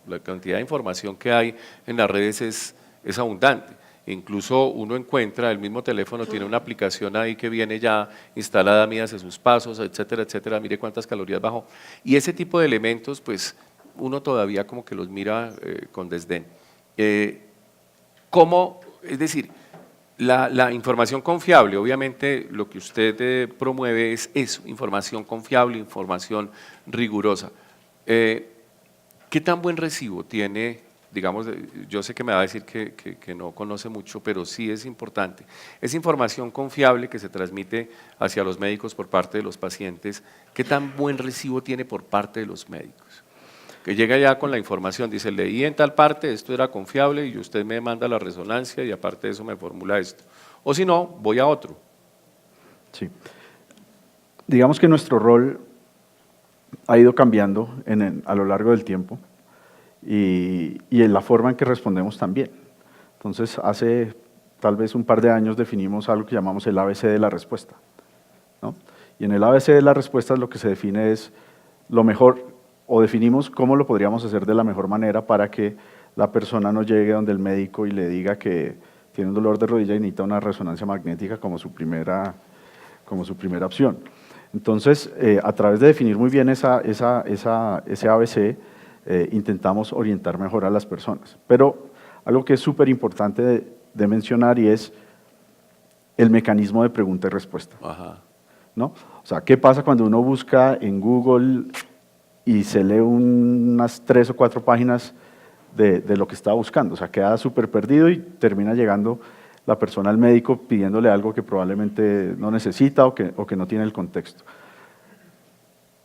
la cantidad de información que hay en las redes es abundante. Incluso uno encuentra, el mismo teléfono tiene una aplicación ahí que viene ya instalada, mídase sus pasos, etcétera, etcétera, mire cuántas calorías bajó. Y ese tipo de elementos, pues uno todavía como que los mira con desdén. ¿Cómo? Es decir, la información confiable, obviamente lo que usted promueve es eso, información confiable, información rigurosa. ¿Qué tan buen recibo tiene, digamos, yo sé que me va a decir que no conoce mucho, pero sí es importante, esa información confiable que se transmite hacia los médicos por parte de los pacientes, qué tan buen recibo tiene por parte de los médicos? Que llega ya con la información, dice, leí en tal parte, esto era confiable y usted me manda la resonancia y aparte de eso me formula esto. O si no, voy a otro. Sí. Digamos que nuestro rol ha ido cambiando a lo largo del tiempo y en la forma en que respondemos también. Entonces, hace tal vez un par de años definimos algo que llamamos el ABC de la respuesta, ¿no? Y en el ABC de la respuesta lo que se define es lo mejor o definimos cómo lo podríamos hacer de la mejor manera para que la persona no llegue donde el médico y le diga que tiene un dolor de rodilla y necesita una resonancia magnética como su primera opción. Entonces, a través de definir muy bien ese ABC, intentamos orientar mejor a las personas. Pero algo que es súper importante de mencionar y es el mecanismo de pregunta y respuesta. Ajá. ¿No? O sea, ¿qué pasa cuando uno busca en Google y se lee unas 3 o 4 páginas de lo que está buscando? O sea, queda súper perdido y termina llegando la persona al médico pidiéndole algo que probablemente no necesita o que no tiene el contexto.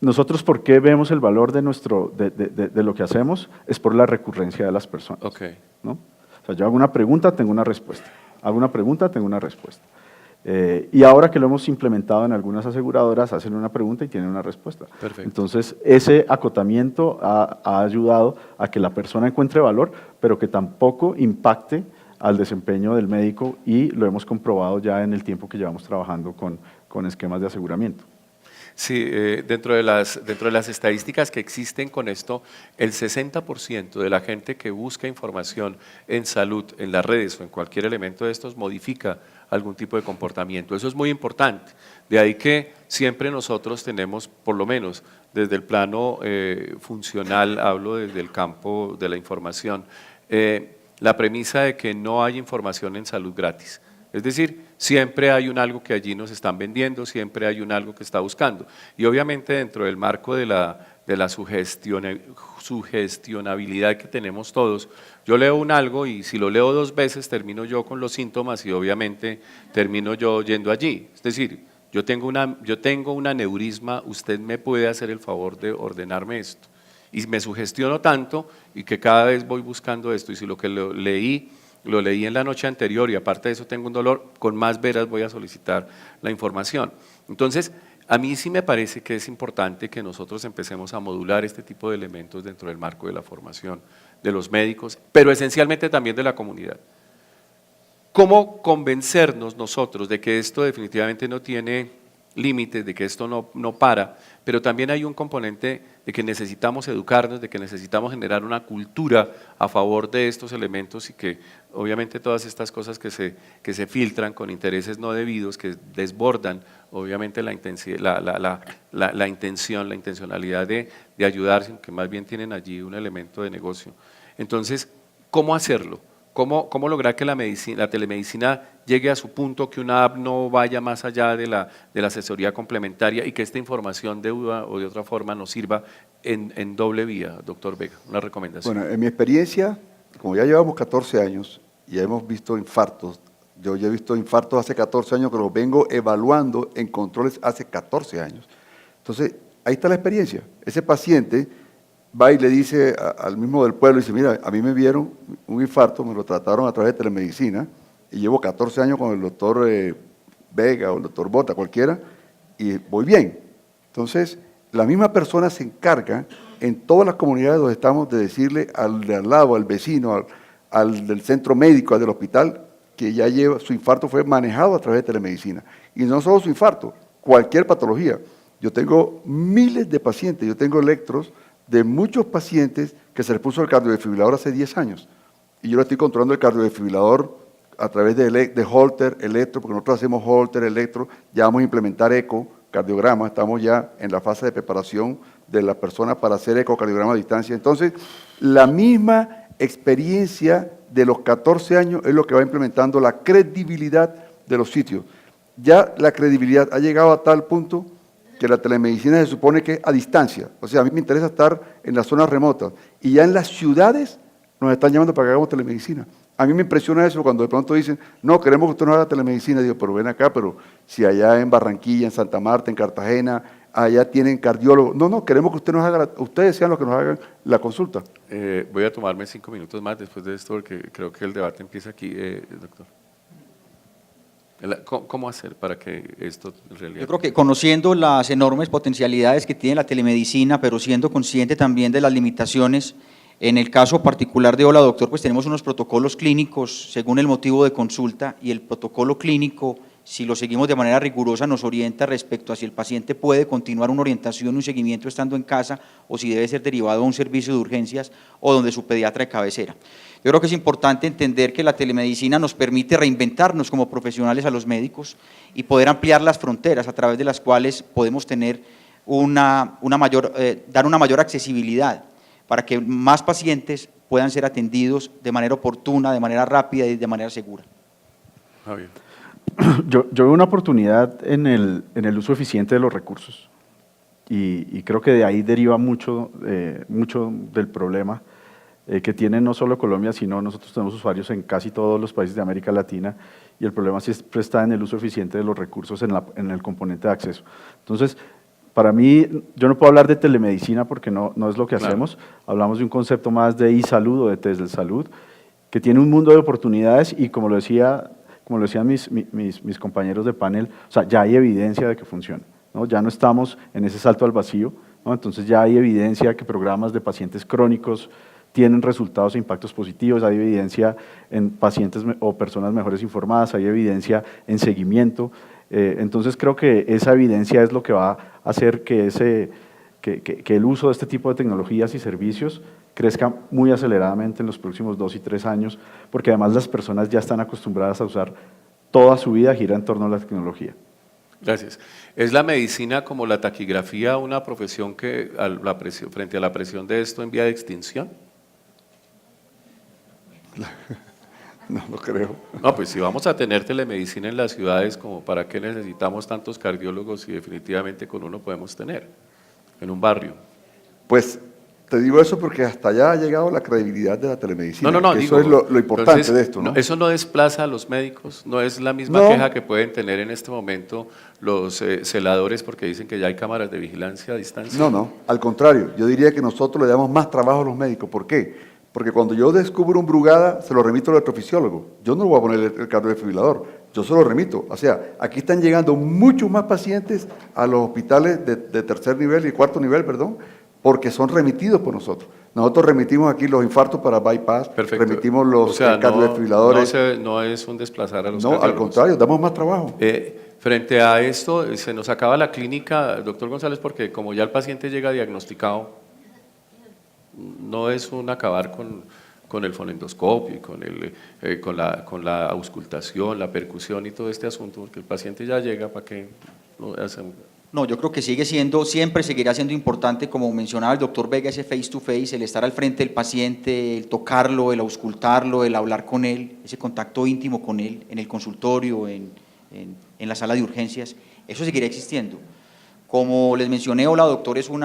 Nosotros, ¿por qué vemos el valor de lo que hacemos? Es por la recurrencia de las personas. Okay. ¿No? O sea, yo hago una pregunta, tengo una respuesta. Hago una pregunta, tengo una respuesta. Y ahora que lo hemos implementado en algunas aseguradoras, hacen una pregunta y tienen una respuesta. Perfecto. Entonces, ese acotamiento ha ayudado a que la persona encuentre valor, pero que tampoco impacte al desempeño del médico, y lo hemos comprobado ya en el tiempo que llevamos trabajando con esquemas de aseguramiento. Sí, dentro de las estadísticas que existen con esto, el 60% de la gente que busca información en salud, en las redes o en cualquier elemento de estos, modifica algún tipo de comportamiento. Eso es muy importante. De ahí que siempre nosotros tenemos, por lo menos desde el plano funcional, hablo desde el campo de la información, la premisa de que no hay información en salud gratis. Es decir, siempre hay un algo que allí nos están vendiendo, siempre hay un algo que está buscando. Y obviamente dentro del marco de la sugestionabilidad que tenemos todos, yo leo un algo y si lo leo 2 veces termino yo con los síntomas y obviamente termino yo yendo allí. Es decir, yo tengo un aneurisma, usted me puede hacer el favor de ordenarme esto. Y me sugestiono tanto y que cada vez voy buscando esto, y si lo que lo leí en la noche anterior y aparte de eso tengo un dolor, con más veras voy a solicitar la información. Entonces, a mí sí me parece que es importante que nosotros empecemos a modular este tipo de elementos dentro del marco de la formación de los médicos, pero esencialmente también de la comunidad. ¿Cómo convencernos nosotros de que esto definitivamente no tiene límites, de que esto no para, pero también hay un componente de que necesitamos educarnos, de que necesitamos generar una cultura a favor de estos elementos y que obviamente todas estas cosas que se filtran con intereses no debidos, que desbordan obviamente la intencionalidad de ayudar, sino que más bien tienen allí un elemento de negocio. Entonces, ¿cómo hacerlo? ¿Cómo lograr que la telemedicina llegue a su punto, que una app no vaya más allá de la asesoría complementaria y que esta información de una o de otra forma nos sirva en doble vía, doctor Vega? Una recomendación. Bueno, en mi experiencia, como ya llevamos 14 años y ya hemos visto infartos, yo ya he visto infartos hace 14 años que los vengo evaluando en controles hace 14 años. Entonces, ahí está la experiencia. Ese paciente va y le dice al mismo del pueblo, dice, mira, a mí me vieron un infarto, me lo trataron a través de telemedicina y llevo 14 años con el doctor Vega o el doctor Bota, cualquiera, y voy bien. Entonces, la misma persona se encarga en todas las comunidades donde estamos de decirle al de al lado, al vecino, al del centro médico, al del hospital, que ya su infarto fue manejado a través de telemedicina. Y no solo su infarto, cualquier patología. Yo tengo miles de pacientes, yo tengo electros de muchos pacientes que se les puso el cardiodefibrilador hace 10 años. Y yo le estoy controlando el cardiodefibrilador a través de Holter, electro, porque nosotros hacemos Holter, electro, ya vamos a implementar ecocardiograma, estamos ya en la fase de preparación de la persona para hacer ecocardiograma a distancia. Entonces, la misma experiencia de los 14 años es lo que va implementando la credibilidad de los sitios. Ya la credibilidad ha llegado a tal punto que la telemedicina se supone que a distancia. O sea, a mí me interesa estar en las zonas remotas. Y ya en las ciudades nos están llamando para que hagamos telemedicina. A mí me impresiona eso cuando de pronto dicen, no, queremos que usted nos haga telemedicina. Digo, pero ven acá, pero si allá en Barranquilla, en Santa Marta, en Cartagena, allá tienen cardiólogos. No, queremos que usted nos haga, ustedes sean los que nos hagan la consulta. Voy a tomarme 5 minutos más después de esto, porque creo que el debate empieza aquí, doctor. ¿Cómo hacer para que esto en realidad? Yo creo que conociendo las enormes potencialidades que tiene la telemedicina, pero siendo consciente también de las limitaciones, en el caso particular de Hola Doctor, pues tenemos unos protocolos clínicos según el motivo de consulta, y el protocolo clínico si lo seguimos de manera rigurosa, nos orienta respecto a si el paciente puede continuar una orientación, un seguimiento estando en casa o si debe ser derivado a un servicio de urgencias o donde su pediatra de cabecera. Yo creo que es importante entender que la telemedicina nos permite reinventarnos como profesionales a los médicos y poder ampliar las fronteras a través de las cuales podemos tener dar una mayor accesibilidad para que más pacientes puedan ser atendidos de manera oportuna, de manera rápida y de manera segura. Javier. Yo veo una oportunidad en el uso eficiente de los recursos y creo que de ahí deriva mucho del problema que tiene no solo Colombia, sino nosotros tenemos usuarios en casi todos los países de América Latina y el problema siempre está en el uso eficiente de los recursos en el componente de acceso. Entonces, para mí, yo no puedo hablar de telemedicina porque no es lo que hacemos, hablamos de un concepto más de e-salud o de test de salud, que tiene un mundo de oportunidades y como lo decían mis compañeros de panel, o sea, ya hay evidencia de que funciona, ¿no? Ya no estamos en ese salto al vacío, ¿no? Entonces ya hay evidencia que programas de pacientes crónicos tienen resultados e impactos positivos, hay evidencia en pacientes o personas mejores informadas, hay evidencia en seguimiento, entonces creo que esa evidencia es lo que va a hacer que el uso de este tipo de tecnologías y servicios crezca muy aceleradamente en los próximos 2 y 3 años, porque además las personas ya están acostumbradas a usar toda su vida gira en torno a la tecnología. Gracias. ¿Es la medicina como la taquigrafía una profesión que frente a la presión de esto en vía de extinción? No lo creo. No, pues si vamos a tener telemedicina en las ciudades, como para qué necesitamos tantos cardiólogos si definitivamente con uno podemos tener en un barrio. Pues te digo eso porque hasta allá ha llegado la credibilidad de la telemedicina. No, que digo, eso es lo importante entonces, de esto, ¿no? Eso no desplaza a los médicos, no es la misma No. queja que pueden tener en este momento los celadores porque dicen que ya hay cámaras de vigilancia a distancia. No, al contrario, yo diría que nosotros le damos más trabajo a los médicos. ¿Por qué? Porque cuando yo descubro un Brugada, se lo remito al electrofisiólogo. Yo no le voy a poner el cardiodefibrilador, yo se lo remito. O sea, aquí están llegando muchos más pacientes a los hospitales de tercer nivel y cuarto nivel, porque son remitidos por nosotros. Nosotros remitimos aquí los infartos para bypass, Perfecto. remitimos los O sea, cardiodefibriladores. No es un desplazar a los No, al cardiólogos. contrario, damos más trabajo. Frente a esto, se nos acaba la clínica, doctor González, porque como ya el paciente llega diagnosticado, no es un acabar con el fonendoscopio y con la auscultación, la percusión y todo este asunto, porque el paciente ya llega para que lo hacen. No, yo creo que siempre seguirá siendo importante, como mencionaba el doctor Vega, ese face to face, el estar al frente del paciente, el tocarlo, el auscultarlo, el hablar con él, ese contacto íntimo con él, en el consultorio, en la sala de urgencias, eso seguirá existiendo. Como les mencioné, Hola Doctor es un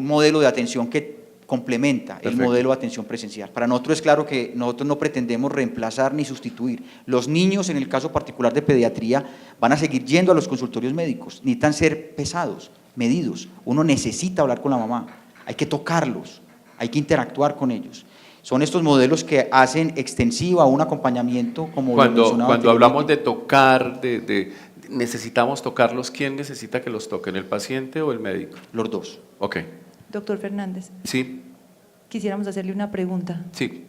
modelo de atención que complementa Perfecto. el modelo de atención presencial. Para nosotros es claro que nosotros no pretendemos reemplazar ni sustituir. Los niños, en el caso particular de pediatría, van a seguir yendo a los consultorios médicos, necesitan ser pesados, medidos. Uno necesita hablar con la mamá, hay que tocarlos, hay que interactuar con ellos. Son estos modelos que hacen extensiva un acompañamiento, como lo mencionaba Cuando hablamos anteriormente. de tocar, necesitamos tocarlos, ¿quién necesita que los toquen, el paciente o el médico? Los dos. Ok, Doctor Fernández, sí, quisiéramos hacerle una pregunta. sí.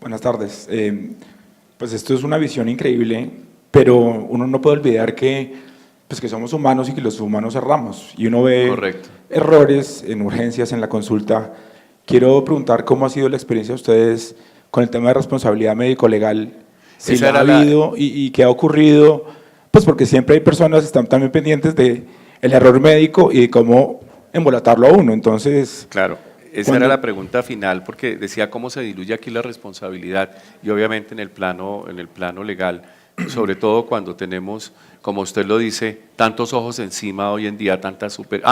Buenas tardes. Pues esto es una visión increíble, pero uno no puede olvidar que somos humanos y que los humanos erramos. Y uno ve Correcto. errores en urgencias, en la consulta. Quiero preguntar cómo ha sido la experiencia de ustedes con el tema de responsabilidad médico-legal. Si Esa la ha era la- habido y qué ha ocurrido, pues porque siempre hay personas que están también pendientes del error médico y de cómo embolatarlo a uno. Entonces, Claro, esa Cuando- era la pregunta final, porque decía cómo se diluye aquí la responsabilidad y obviamente en el plano legal, sobre todo cuando tenemos, como usted lo dice, tantos ojos encima hoy en día, tantas super...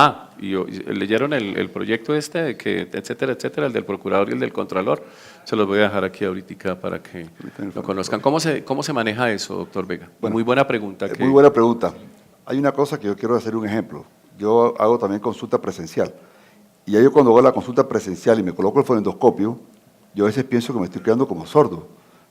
¿leyeron el proyecto de que, etcétera, el del procurador y el del contralor? Se los voy a dejar aquí ahorita para que lo conozcan. ¿Cómo se maneja eso, doctor Vega? Bueno, Muy buena pregunta. Muy buena pregunta. Hay una cosa que yo quiero hacer un ejemplo. Yo hago también consulta presencial. Y ya yo cuando hago la consulta presencial y me coloco el fonendoscopio, yo a veces pienso que me estoy quedando como sordo.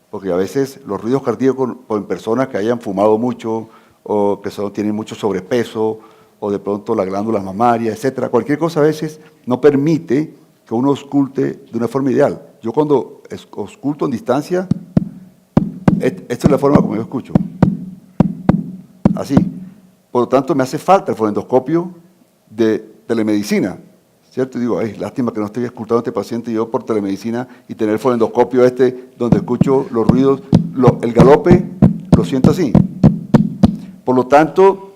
Porque a veces los ruidos cardíacos en personas que hayan fumado mucho o que tienen mucho sobrepeso o de pronto la glándula mamaria, etcétera, cualquier cosa a veces no permite que uno ausculte de una forma ideal. Yo cuando ausculto en distancia, esta es la forma como yo escucho. así. Por lo tanto, me hace falta el fonendoscopio de telemedicina, ¿cierto? Y digo, ay, lástima que no estoy escuchando a este paciente yo por telemedicina y tener el fonendoscopio donde escucho los ruidos, el galope, lo siento así. Por lo tanto,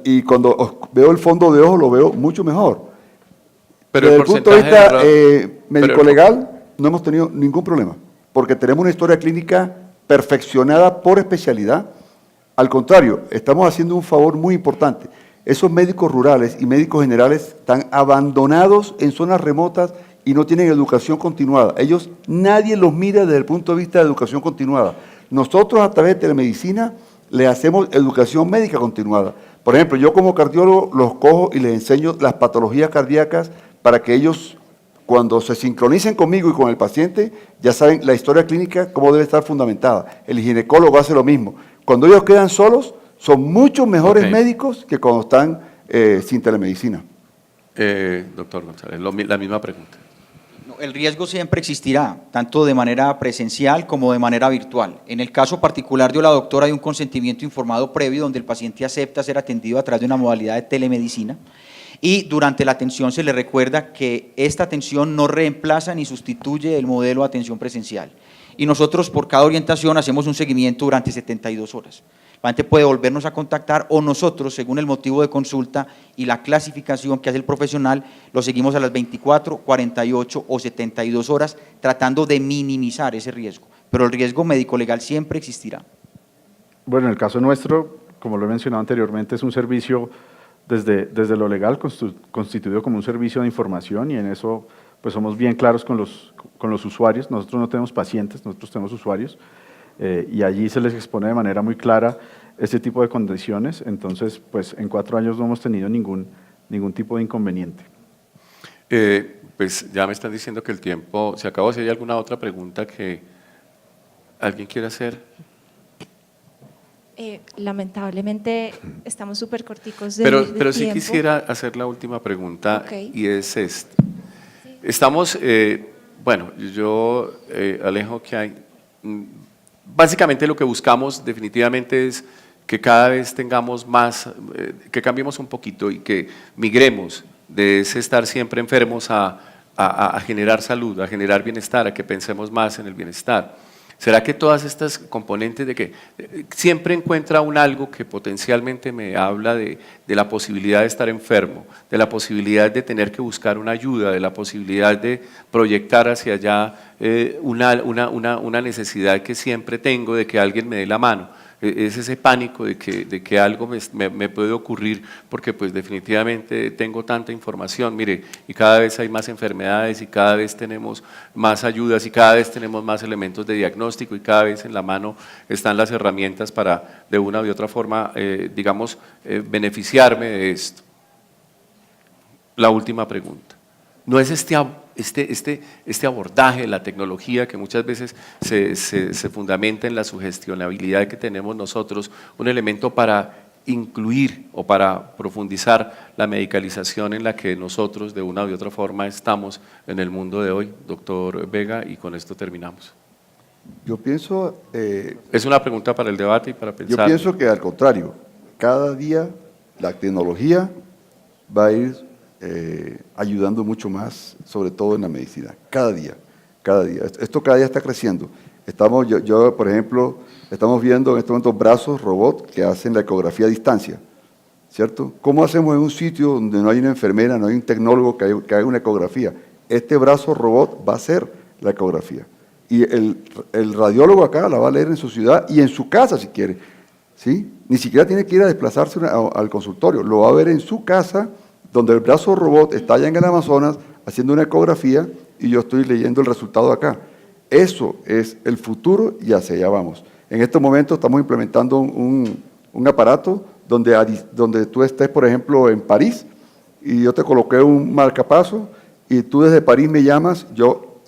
y cuando veo el fondo de ojo lo veo mucho mejor. Pero Desde el el punto de porcentaje vista de error- médico-legal, no hemos tenido ningún problema, porque tenemos una historia clínica perfeccionada por especialidad. Al contrario, estamos haciendo un favor muy importante. Esos médicos rurales y médicos generales están abandonados en zonas remotas y no tienen educación continuada. Ellos, nadie los mira desde el punto de vista de educación continuada. Nosotros, a través de telemedicina, le hacemos educación médica continuada. Por ejemplo, yo como cardiólogo los cojo y les enseño las patologías cardíacas para que ellos, cuando se sincronicen conmigo y con el paciente, ya saben la historia clínica, cómo debe estar fundamentada. El ginecólogo hace lo mismo. Cuando ellos quedan solos, son mucho mejores Ok. médicos que cuando están sin telemedicina. Doctor González, la misma pregunta. No, el riesgo siempre existirá, tanto de manera presencial como de manera virtual. En el caso particular de la doctora, hay un consentimiento informado previo donde el paciente acepta ser atendido a través de una modalidad de telemedicina y durante la atención se le recuerda que esta atención no reemplaza ni sustituye el modelo de atención presencial. Y nosotros por cada orientación hacemos un seguimiento durante 72 horas. El paciente puede volvernos a contactar o nosotros, según el motivo de consulta y la clasificación que hace el profesional, lo seguimos a las 24, 48 o 72 horas, tratando de minimizar ese riesgo. Pero el riesgo médico-legal siempre existirá. Bueno, en el caso nuestro, como lo he mencionado anteriormente, es un servicio desde lo legal constituido como un servicio de información y en eso pues somos bien claros con los usuarios. Nosotros no tenemos pacientes, nosotros tenemos usuarios y allí se les expone de manera muy clara este tipo de condiciones. Entonces, pues en 4 años no hemos tenido ningún tipo de inconveniente. Pues ya me están diciendo que el tiempo se acabó. Si hay alguna otra pregunta que alguien quiera hacer. Lamentablemente estamos súper corticos de Pero sí tiempo. quisiera hacer la última pregunta Ok. y es esta. Estamos, bueno, yo, Alejo, que hay, básicamente lo que buscamos definitivamente es que cada vez tengamos más, que cambiemos un poquito y que migremos de ese estar siempre enfermos a generar salud, a generar bienestar, a que pensemos más en el bienestar. ¿Será que todas estas componentes de que siempre encuentra un algo que potencialmente me habla de la posibilidad de estar enfermo, de la posibilidad de tener que buscar una ayuda, de la posibilidad de proyectar hacia allá una necesidad que siempre tengo de que alguien me dé la mano? Es ese pánico de que algo me puede ocurrir porque pues definitivamente tengo tanta información, mire, y cada vez hay más enfermedades y cada vez tenemos más ayudas y cada vez tenemos más elementos de diagnóstico y cada vez en la mano están las herramientas para de una u otra forma, digamos, beneficiarme de esto. La última pregunta. ¿No es este abordaje de la tecnología que muchas veces se fundamenta en la sugestionabilidad que tenemos nosotros, un elemento para incluir o para profundizar la medicalización en la que nosotros de una u otra forma estamos en el mundo de hoy? Doctor Vega, y con esto terminamos. Yo pienso, Es una pregunta para el debate y para pensar. yo pienso que al contrario, cada día la tecnología va a ir ayudando mucho más, sobre todo en la medicina, cada día, cada día. Esto cada día está creciendo. Yo, por ejemplo, estamos viendo en estos momentos brazos robot que hacen la ecografía a distancia, ¿cierto? ¿Cómo hacemos en un sitio donde no hay una enfermera, no hay un tecnólogo que haga una ecografía? Este brazo robot va a hacer la ecografía. Y el radiólogo acá la va a leer en su ciudad y en su casa si quiere, ¿sí? Ni siquiera tiene que ir a desplazarse al consultorio, lo va a ver en su casa, donde el brazo robot está allá en el Amazonas haciendo una ecografía y yo estoy leyendo el resultado acá. Eso es el futuro y hacia allá vamos. En estos momentos estamos implementando un aparato donde tú estés, por ejemplo, en París y yo te coloqué un marcapaso y tú desde París me llamas, yo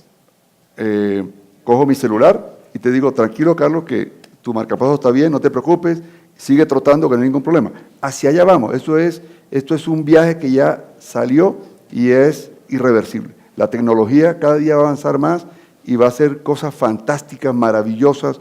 cojo mi celular y te digo, tranquilo Carlos, que tu marcapaso está bien, no te preocupes, sigue trotando que no hay ningún problema. Hacia allá vamos, esto es un viaje que ya salió y es irreversible. La tecnología cada día va a avanzar más y va a hacer cosas fantásticas, maravillosas,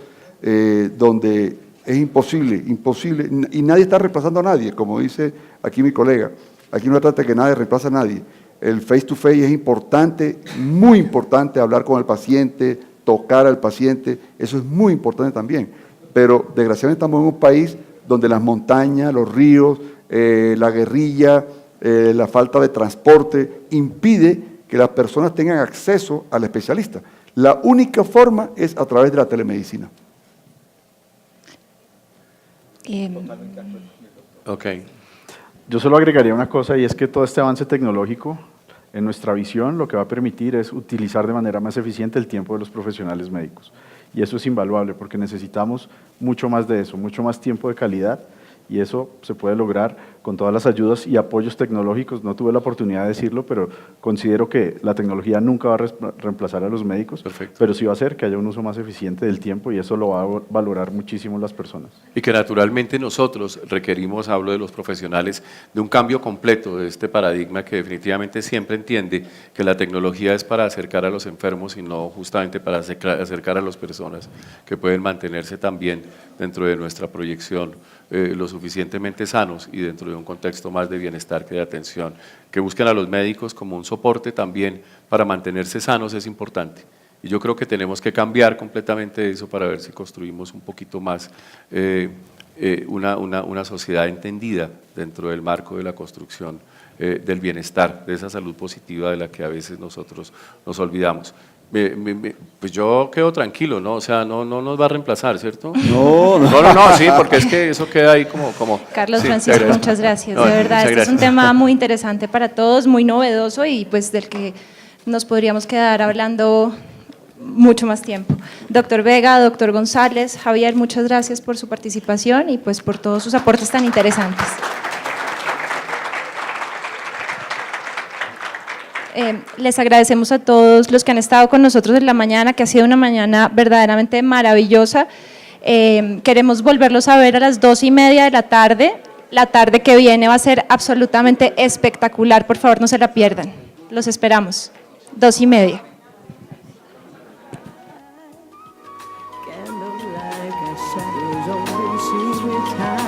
donde es imposible, imposible, y nadie está reemplazando a nadie, como dice aquí mi colega. Aquí no se trata de que nadie reemplaza a nadie. El face to face es importante, muy importante, hablar con el paciente, tocar al paciente, eso es muy importante también. Pero desgraciadamente estamos en un país donde las montañas, los ríos, la guerrilla, la falta de transporte impide que las personas tengan acceso al especialista. La única forma es a través de la telemedicina. Ok. Yo solo agregaría una cosa y es que todo este avance tecnológico en nuestra visión lo que va a permitir es utilizar de manera más eficiente el tiempo de los profesionales médicos. Y eso es invaluable porque necesitamos mucho más de eso, mucho más tiempo de calidad y eso se puede lograr con todas las ayudas y apoyos tecnológicos. No tuve la oportunidad de decirlo, pero considero que la tecnología nunca va a reemplazar a los médicos, Perfecto. pero sí va a hacer que haya un uso más eficiente del tiempo y eso lo va a valorar muchísimo las personas. Y que naturalmente nosotros requerimos, hablo de los profesionales, de un cambio completo de este paradigma que definitivamente siempre entiende que la tecnología es para acercar a los enfermos y no justamente para acercar a las personas que pueden mantenerse también dentro de nuestra proyección lo suficientemente sanos y dentro de un contexto más de bienestar que de atención. Que busquen a los médicos como un soporte también para mantenerse sanos es importante. Y yo creo que tenemos que cambiar completamente eso para ver si construimos un poquito más una sociedad entendida dentro del marco de la construcción del bienestar, de esa salud positiva de la que a veces nosotros nos olvidamos. Pues yo quedo tranquilo, ¿no? O sea, no nos va a reemplazar, ¿cierto? No, sí, porque es que eso queda ahí como Carlos sí, Francisco, te agradezco. muchas gracias. No, De verdad, muchas este es un gracias. tema muy interesante para todos, muy novedoso y pues del que nos podríamos quedar hablando mucho más tiempo. Doctor Vega, doctor González, Javier, muchas gracias por su participación y pues por todos sus aportes tan interesantes. Les agradecemos a todos los que han estado con nosotros en la mañana, que ha sido una mañana verdaderamente maravillosa. Queremos volverlos a ver a las 2:30 de la tarde. La tarde que viene va a ser absolutamente espectacular, por favor no se la pierdan. Los esperamos, 2:30. Candles like our shadows on the secret time.